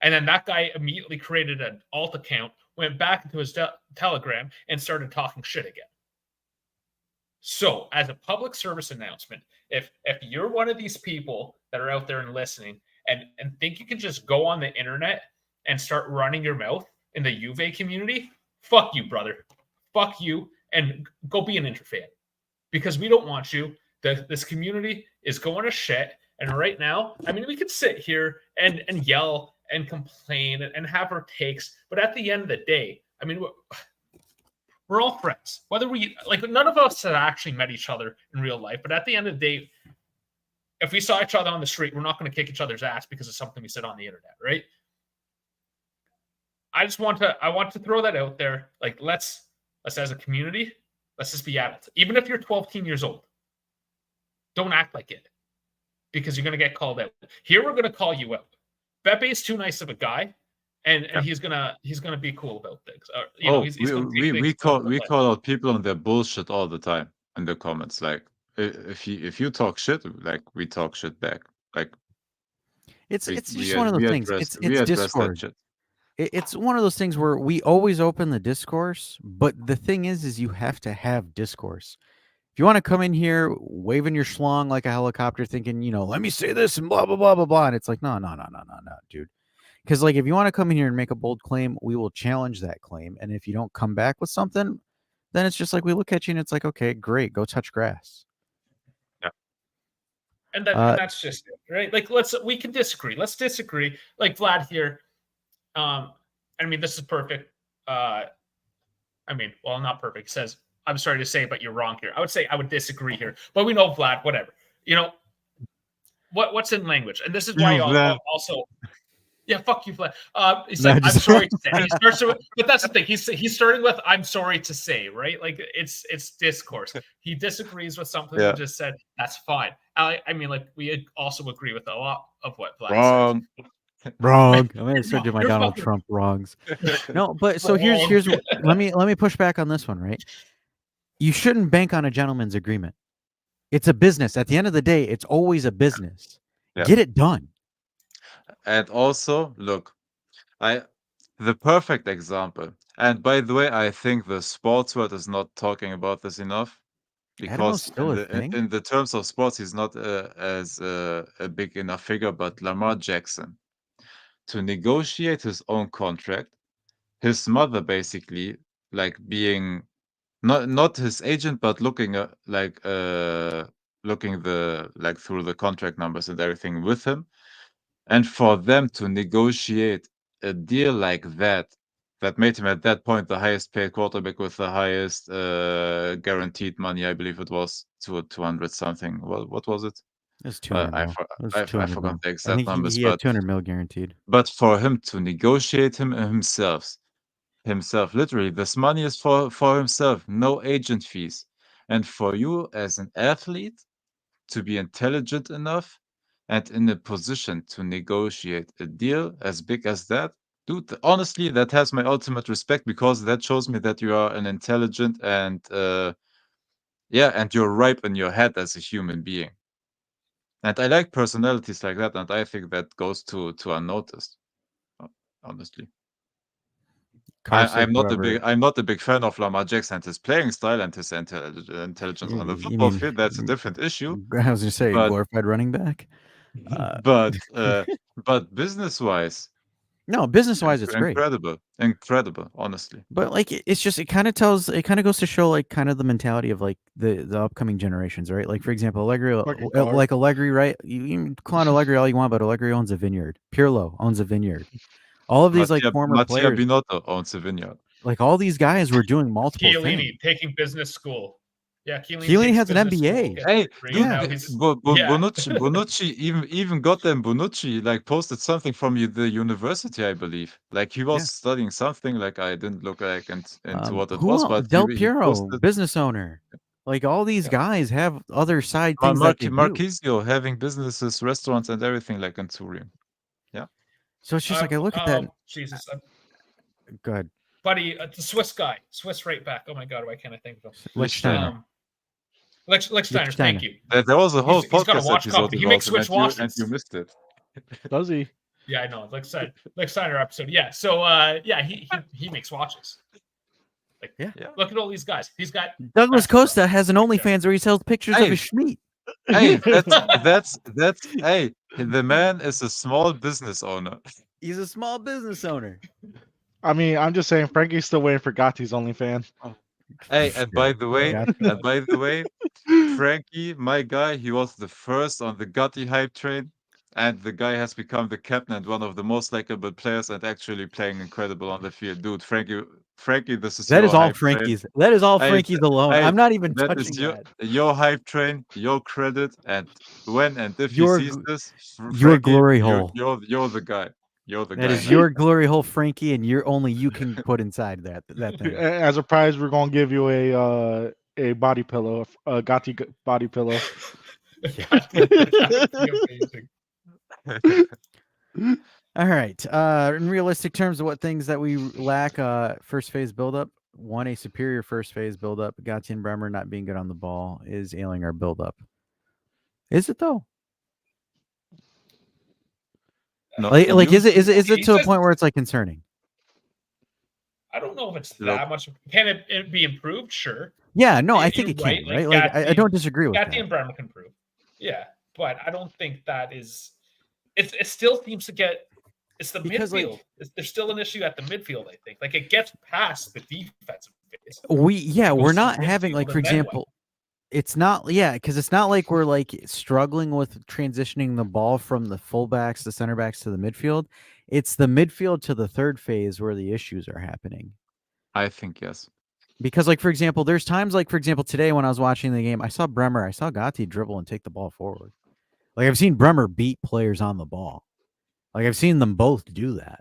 And then that guy immediately created an alt account, went back into his Telegram, and started talking shit again. So, as a public service announcement, if you're one of these people that are out there and listening and think you can just go on the internet and start running your mouth in the Juve community, fuck you, brother. Fuck you, and go be an Inter fan. Because we don't want you. This community is going to shit. And right now, I mean, we could sit here and yell and complain and have our takes. But at the end of the day, I mean, we're all friends. Whether none of us have actually met each other in real life. But at the end of the day, if we saw each other on the street, we're not going to kick each other's ass because of something we said on the internet, right? I want to throw that out there. Like, let's as a community, let's just be adults. Even if you're 12 years old, don't act like it because you're going to get called out. Here, we're going to call you out. Beppe is too nice of a guy, and he's gonna be cool about things. We call out people on their bullshit all the time in the comments. Like, if you talk shit, like, we talk shit back. Like, it's just one of those things. It's Discord. It's one of those things where we always open the discourse, but the thing is you have to have discourse. If you want to come in here waving your schlong like a helicopter, thinking, let me say this and blah blah blah blah blah, and it's like, no, dude. Because like, if you want to come in here and make a bold claim, we will challenge that claim, and if you don't come back with something, then it's just like we look at you and it's like, okay, great, go touch grass. Yeah. And that's just it, right? Like, we can disagree. Let's disagree. Like Vlad here. I mean, this is perfect. Not perfect. It says, I'm sorry to say, but you're wrong here. I would say I would disagree here, but we know Vlad, whatever. What's in language, and this is why also. Yeah, fuck you, Vlad. He said, I'm sorry to say. He starts with, but that's the thing. He's starting with, I'm sorry to say, right? Like, it's discourse. He disagrees with something we just said. That's fine. I mean, like, we also agree with a lot of what Vlad said. Wrong. I'm gonna start doing my Donald Trump wrongs. No, but so here's let me push back on this one, right? You shouldn't bank on a gentleman's agreement. It's a business. At the end of the day, it's always a business. Yeah. Get it done. And also, look, the perfect example. And by the way, I think the sports world is not talking about this enough. Because in the terms of sports, he's not as a big enough figure, but Lamar Jackson. To negotiate his own contract, his mother basically, like, being not his agent, but looking through the contract numbers and everything with him, and for them to negotiate a deal like that made him at that point the highest paid quarterback with the highest guaranteed money. I believe it was 200 something. Well, what was it? It's 200 I forgot the exact numbers. He had 200 mil guaranteed. But for him to negotiate himself, literally, this money is for himself, no agent fees. And for you as an athlete to be intelligent enough and in a position to negotiate a deal as big as that, dude, honestly, that has my ultimate respect, because that shows me that you are an intelligent and and you're ripe in your head as a human being. And I like personalities like that, and I think that goes to unnoticed, honestly. I'm not a big fan of Lamar Jackson and his playing style and his intelligence on the football field. That's a different issue. I was going to say, glorified running back. But business-wise, No, business wise, it's great. Incredible, honestly. But like it's just it kind of goes to show like kind of the mentality of like the upcoming generations, right? Like for example, Allegri, Fucking car. like Allegri, right? You can call on Allegri all you want, but Allegri owns a vineyard. Pirlo owns a vineyard. All of these like former Mattia players, Binotto owns a vineyard. like all these guys were doing multiple things. Chiellini taking business school. Yeah, Chiellini takes has an business school, MBA. gets Hey, a degree, dude, now he's yeah. Bonucci, even goddamn Bonucci, like posted something from the university, I believe. Like he was Yeah. studying something. Like I didn't look like into what it Who was, else? but Del he Piero, posted business owner. Like all these Yeah. guys have other side things that they do. Marquisio having businesses, restaurants, and everything like in Turin. Yeah. So it's just like I look at that. Oh, Jesus, Go ahead. buddy, the Swiss guy, Swiss right back. Oh my God, why can't I think of him? Lichtsteiner. Lichtsteiner, thank you. There was a whole He's got a podcast watch episode company. He about makes him, Swiss and you watches. missed it. Does he? Yeah, I know. Lichtsteiner episode. Yeah. So yeah, he makes watches. Like, Yeah. Look at all these guys. He's got Douglas Costa has an OnlyFans where he sells pictures of his schmeat. Hey, that's hey, the man is a small business owner. He's a small business owner. I mean, I'm just saying, Frankie's still waiting for Gotti's OnlyFans. Hey, and by the way, Frankie, my guy, he was the first on the Gotti hype train, and the guy has become the captain and one of the most likable players and actually playing incredible on the field. Dude, Frankie, this is That your is all hype Frankie's. train. That is all Hey, Frankie's alone. hey, I'm not even That touching is that. your hype train, your credit, and when and if Your he sees this, your Frankie, glory hole. You're the guy. You're the That guy. is man. your glory hole, Frankie, and only you can put inside that thing. As a prize, we're gonna give you a body pillow, a Gotti body pillow. All right. In realistic terms of what things that we lack, first phase buildup. One, a superior first phase buildup. Gatti and Bremer not being good on the ball is ailing our buildup. Is it though? No, Like is it He to a just- point where it's like concerning? I don't know if it's Look. that much. Can it be improved? Sure. Yeah, no, I You're think it can, right, right? like Like I Gatti- don't disagree with Gatti that. and Bremer can improve. Yeah, but I don't think that is. It still seems to get. It's the Because, like- midfield. There's still an issue at the midfield. I think like it gets past the defensive phase. We're goes to not the having midfield like, for and then what? example, it's not because it's not like we're like struggling with transitioning the ball from the fullbacks, the center backs to the midfield. It's the midfield to the third phase where the issues are happening. I think yes. Because, like, for example, there's times like, for example, today when I was watching the game, I saw Gatti dribble and take the ball forward. Like, I've seen Bremer beat players on the ball. Like, I've seen them both do that,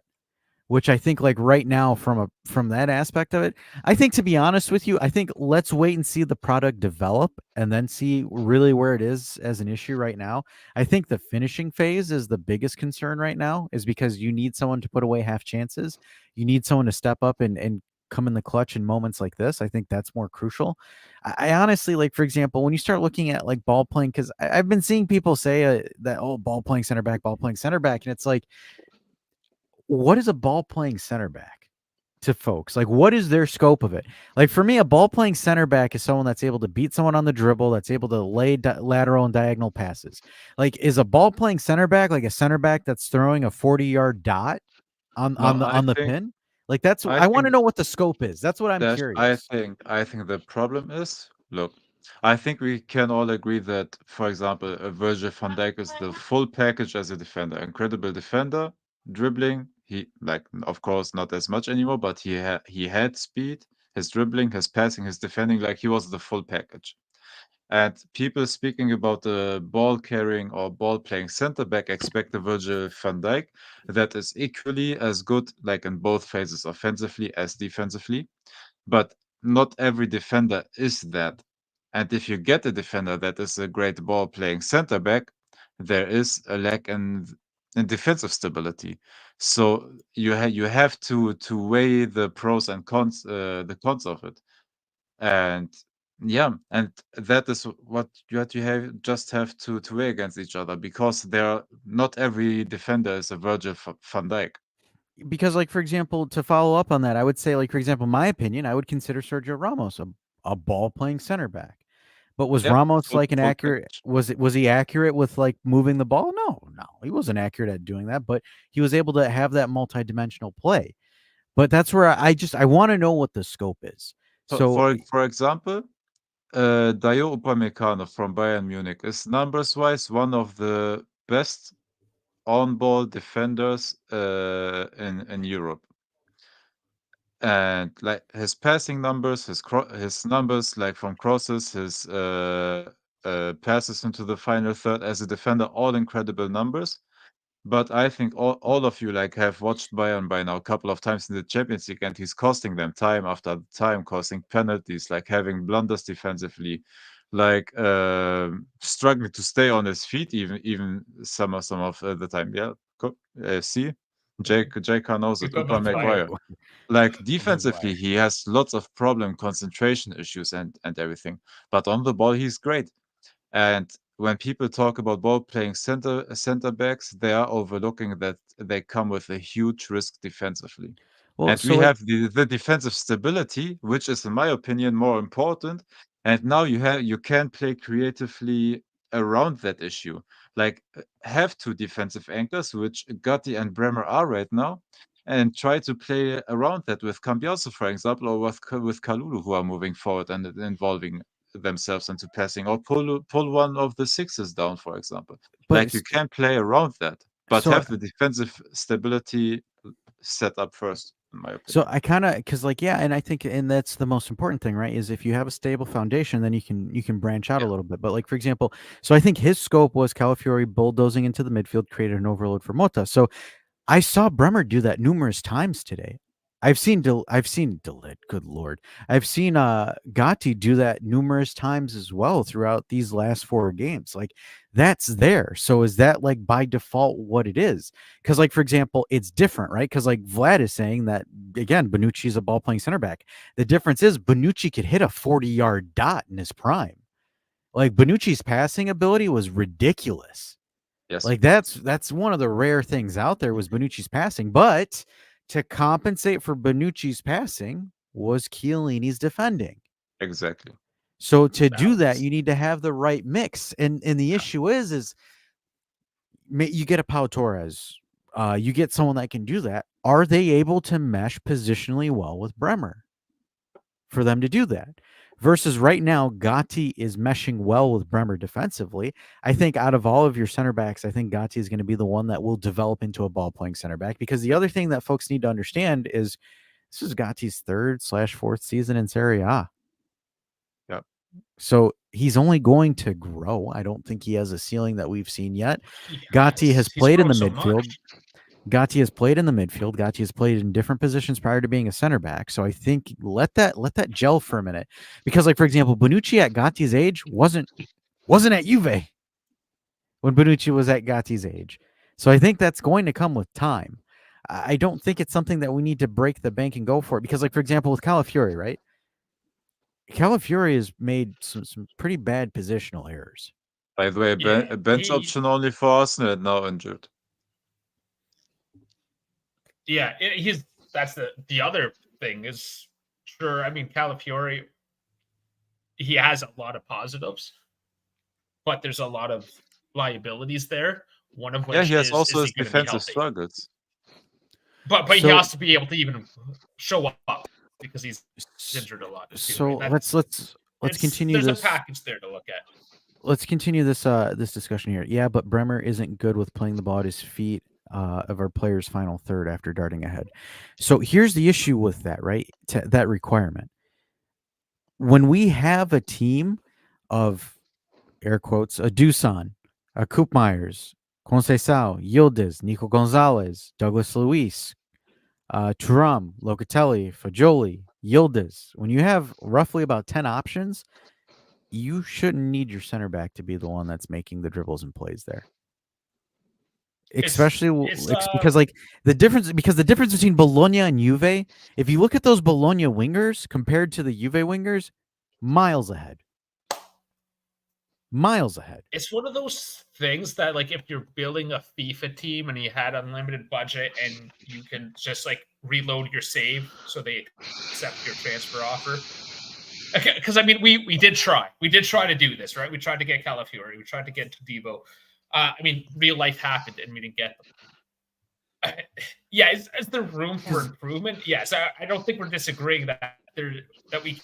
which I think, like, right now from that aspect of it, I think, to be honest with you, I think let's wait and see the product develop and then see really where it is as an issue right now. I think the finishing phase is the biggest concern right now, is because you need someone to put away half chances. You need someone to step up and come in the clutch in moments like this. I think that's more crucial. I honestly, like, for example, when you start looking at like ball playing, because I've been seeing people say that, ball playing center back, and it's like, what is a ball playing center back to folks? Like, what is their scope of it? Like, for me, a ball playing center back is someone that's able to beat someone on the dribble, that's able to lay lateral and diagonal passes. Like, is a ball playing center back like a center back that's throwing a 40-yard dot on the pin? Like, that's I want to know what the scope is. That's what I'm curious. I think the problem is, look, I think we can all agree that, for example, Virgil van Dijk is the full package as a defender. Incredible defender, dribbling. He, like, of course, not as much anymore, but he had speed, his dribbling, his passing, his defending. Like, he was the full package. And people speaking about the ball carrying or ball playing center back expect a Virgil van Dijk that is equally as good, like in both phases, offensively as defensively. But not every defender is that. And if you get a defender that is a great ball playing center back, there is a lack in defensive stability. So you have to weigh the pros and cons, the cons of it. And yeah, and that is what you have to weigh against each other, because not every defender is a Virgil van Dijk. Because, like, for example, to follow up on that, I would say, like, for example, my opinion, I would consider Sergio Ramos a ball playing center back. But was Yeah, Ramos full, like an full accurate? package. Was he accurate with like moving the ball? No, he wasn't accurate at doing that. But he was able to have that multidimensional play. But that's where I want to know what the scope is. So So for example, Dayo Upamecano from Bayern Munich is numbers-wise one of the best on-ball defenders in Europe. And like his passing numbers, his numbers like from crosses, his passes into the final third as a defender, all incredible numbers. But I think all of you like have watched Bayern by now a couple of times in the Champions League, and he's costing them time after time, causing penalties, like having blunders defensively, like struggling to stay on his feet, even some of the time. Yeah, see, Jake knows it. We've got Upa the fire. Maguire. Like Maguire. defensively, he has lots of concentration issues and everything. But on the ball, he's great. And when people talk about ball playing center backs, they are overlooking that they come with a huge risk defensively. well, And so we like have the defensive stability, which is, in my opinion, more important. And now you can play creatively around that issue. Like have two defensive anchors, which Gatti and Bremer are right now, and try to play around that with Cambiaso, for example, or with Kalulu, who are moving forward and involving themselves into passing, or pull one of the sixes down, for example. but Like you can play around that, but so have the defensive stability set up first, in my So opinion. I kind of because like yeah, and I think and that's the most important thing, right? Is if you have a stable foundation, then you can branch out a Yeah. little bit. But like for example, so I think his scope was Calafiori bulldozing into the midfield, created an overload for Mota. So I saw Bremer do that numerous times today. I've seen Delit, good lord. I've seen Gatti do that numerous times as well throughout these last 4 games. Like that's there. So is that like by default what it is? Because like for example, it's different, right? Because like Vlad is saying that again, Bonucci's a ball playing center back. The difference is Bonucci could hit a 40-yard dot in his prime. Like Bonucci's passing ability was ridiculous. Yes, Like that's one of the rare things out there was Bonucci's passing, but to compensate for Bonucci's passing was Chiellini's defending. exactly. So to do that, Balance. you need to have the right mix. And the issue is you get a Pau Torres, you get someone that can do that. Are they able to mesh positionally well with Bremer for them to do that? Versus right now, Gatti is meshing well with Bremer defensively. I think out of all of your center backs, I think Gatti is going to be the one that will develop into a ball playing center back. Because the other thing that folks need to understand is this is Gatti's 3rd/4th season in Serie A. Yep. So he's only going to grow. I don't think he has a ceiling that we've seen yet. Gatti has He's played in the grown so midfield. much. Gatti has played in the midfield. Gatti has played in different positions prior to being a center back. So I think let that gel for a minute. Because like for example, Bonucci at Gatti's age wasn't at Juve when Bonucci was at Gatti's age. So I think that's going to come with time. I don't think it's something that we need to break the bank and go for it. Because like for example with Calafiori, right? Calafiori has made some pretty bad positional errors. By the way, Yeah, a bench option only for Arsenal and now injured. Yeah, that's the other thing is sure. I mean, Calafiori, he has a lot of positives, but there's a lot of liabilities there. One of which Yeah, he has also is his he going to be defensive healthy? struggles. But he So- has to be able to even show up because he's injured a lot. Too, So right? let's continue There's this. a package there to look at. Let's continue this this discussion here. Yeah, but Bremer isn't good with playing the ball at his feet of our player's final third after darting ahead. So here's the issue with that, right? That requirement. When we have a team of air quotes, a Dusan, a Koopmeyers, Conceição, Yildiz, Nico Gonzalez, Douglas Luiz, Thuram, Locatelli, Fagioli, Yildiz. When you have roughly about 10 options, you shouldn't need your center back to be the one that's making the dribbles and plays there. Especially because like the difference between Bologna and Juve, if you look at those Bologna wingers compared to the Juve wingers, miles ahead. It's one of those things that, like, if you're building a FIFA team and you had unlimited budget and you can just like reload your save so they accept your transfer offer, because I mean, we did try to do this, right? We tried to get Calafiori, we tried to get to Debo. I mean, real life happened, and we didn't get them. Yeah, is there room for improvement? Yes, I don't think we're disagreeing that we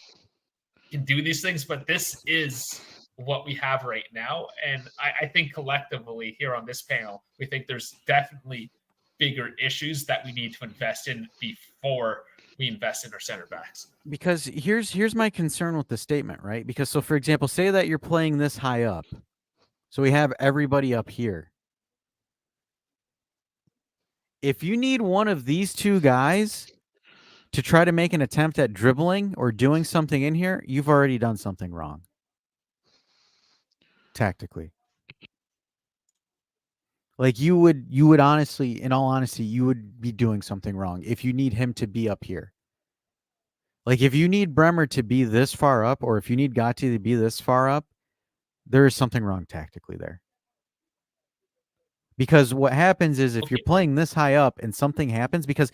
can do these things, but this is what we have right now, and I think collectively here on this panel, we think there's definitely bigger issues that we need to invest in before we invest in our center backs. Because here's my concern with the statement, right? Because so for example, say that you're playing this high up. So we have everybody up here. If you need one of these two guys to try to make an attempt at dribbling or doing something in here, you've already done something wrong. Tactically. Like you would honestly, in all honesty, you would be doing something wrong if you need him to be up here. Like if you need Bremer to be this far up, or if you need Gatti to be this far up, there is something wrong tactically there. Because what happens is if you're playing this high up and something happens, because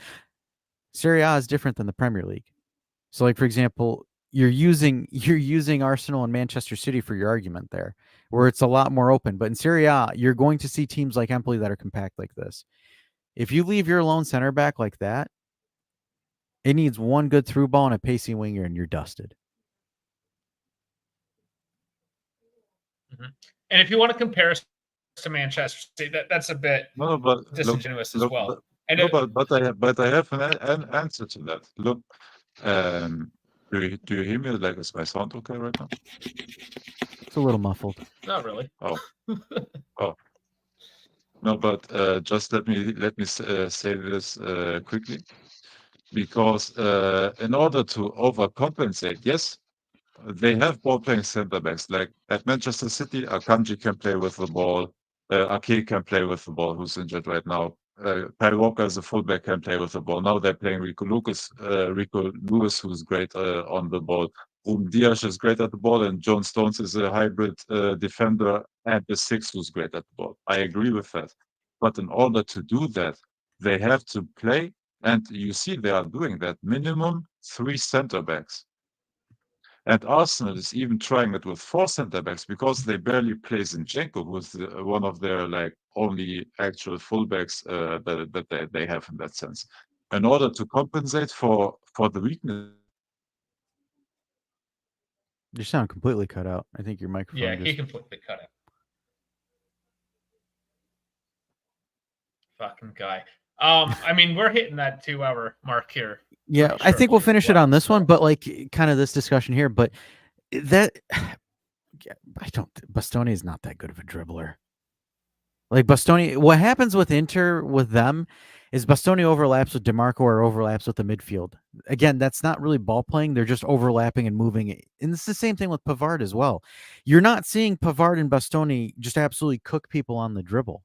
Serie A is different than the Premier League. So like, for example, you're using Arsenal and Manchester City for your argument there, where it's a lot more open. But in Serie A, you're going to see teams like Empoli that are compact like this. If you leave your lone center back like that, it needs one good through ball and a pacey winger, and you're dusted. Mm-hmm. And if you want to compare us to Manchester City, that's a bit disingenuous as well. But I have an answer to that. Look, do you hear me? Like, is my sound okay right now? It's a little muffled. Not really. Oh. No, but just let me say this quickly, because in order to overcompensate, yes, they have ball-playing center backs. Like at Manchester City, Akanji can play with the ball. Ake can play with the ball, who's injured right now. Kyle Walker as a fullback can play with the ball. Now they're playing Rico Lewis, who's great on the ball. Diaz is great at the ball, and John Stones is a hybrid defender and the six who's great at the ball. I agree with that. But in order to do that, they have to play, and you see they are doing that, minimum 3 center backs. And Arsenal is even trying it with 4 center backs because they barely play Zinchenko, who's one of their like only actual fullbacks that they have in that sense. In order to compensate for the weakness. You sound completely cut out. I think your microphone. Yeah, he completely cut out. Fucking guy. I mean, we're hitting that 2-hour mark here. Yeah, I think we'll finish it on this one, but like kind of this discussion here. But that Bastoni is not that good of a dribbler. Like Bastoni, what happens with Inter with them is Bastoni overlaps with DeMarco or overlaps with the midfield. Again, that's not really ball playing. They're just overlapping and moving. And it's the same thing with Pavard as well. You're not seeing Pavard and Bastoni just absolutely cook people on the dribble.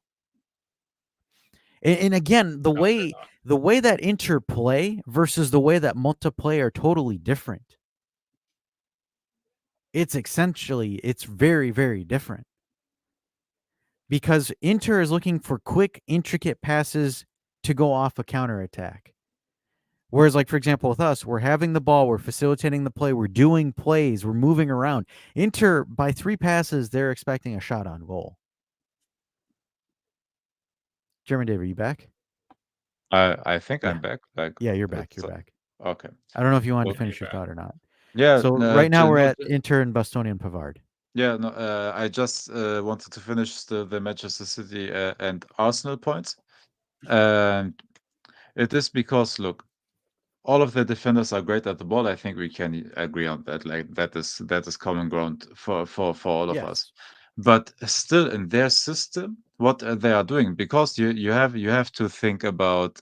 And again, the way that Inter play versus the way that Motta play are totally different. It's very, very different. Because Inter is looking for quick, intricate passes to go off a counterattack. Whereas, like, for example, with us, we're having the ball, we're facilitating the play, we're doing plays, we're moving around. Inter, by 3 passes, they're expecting a shot on goal. German Dave, are you back? I think I'm back. Like, yeah, you're back. You're back. Okay. I don't know if you wanted to finish your thought or not. Yeah. So right now we're at Inter and Bastoni and Pavard. Yeah, no, I just wanted to finish the Manchester City and Arsenal points. And it is because, look, all of the defenders are great at the ball. I think we can agree on that. Like that is common ground for all of us. But still, in their system, what they are doing, because you have to think about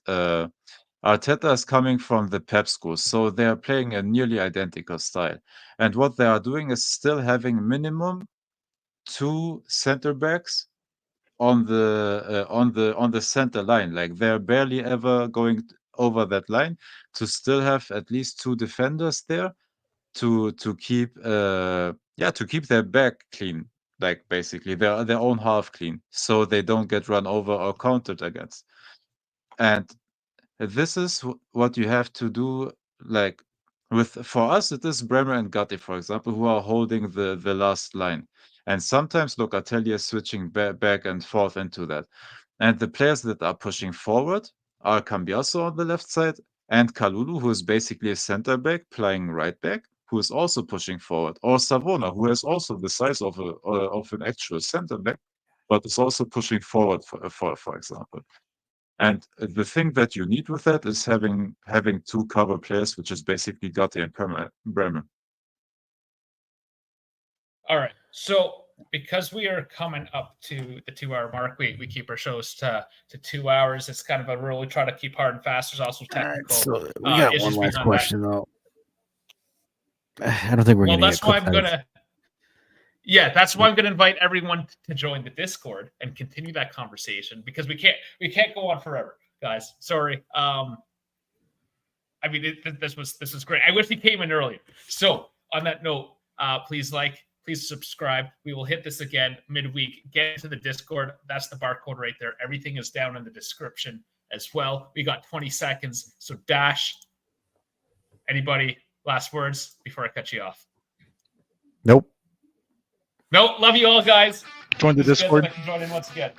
Arteta is coming from the Pep school, so they are playing a nearly identical style. And what they are doing is still having minimum 2 center backs on the center line. Like they're barely ever going over that line, to still have at least 2 defenders there to keep their back clean, like basically their own half clean, so they don't get run over or countered against. And this is what you have to do, like For us, it is Bremer and Gatti, for example, who are holding the last line. And sometimes Locatelli is switching back and forth into that. And the players that are pushing forward are Cambiaso on the left side and Kalulu, who is basically a center back playing right back, who is also pushing forward, or Savona, who has also the size of an actual center back, but is also pushing forward, for example. And the thing that you need with that is having two cover players, which is basically Gatti and Bremer. All right. So because we are coming up to the 2-hour mark, we keep our shows to 2 hours. It's kind of a rule we try to keep hard and fast. There's also technical. So we got one issues last behind question though. I don't think we're Well, gonna that's get why I'm clip-heads. gonna. Yeah, that's why I'm gonna invite everyone to join the Discord and continue that conversation because we can't go on forever, guys. Sorry. I mean, this was great. I wish he came in earlier. So on that note, please subscribe. We will hit this again midweek. Get into the Discord. That's the barcode right there. Everything is down in the description as well. We got 20 seconds. So Dash, anybody last words before I cut you off? Nope. Love you all, guys. Join the This is good that Discord. I can join in once again.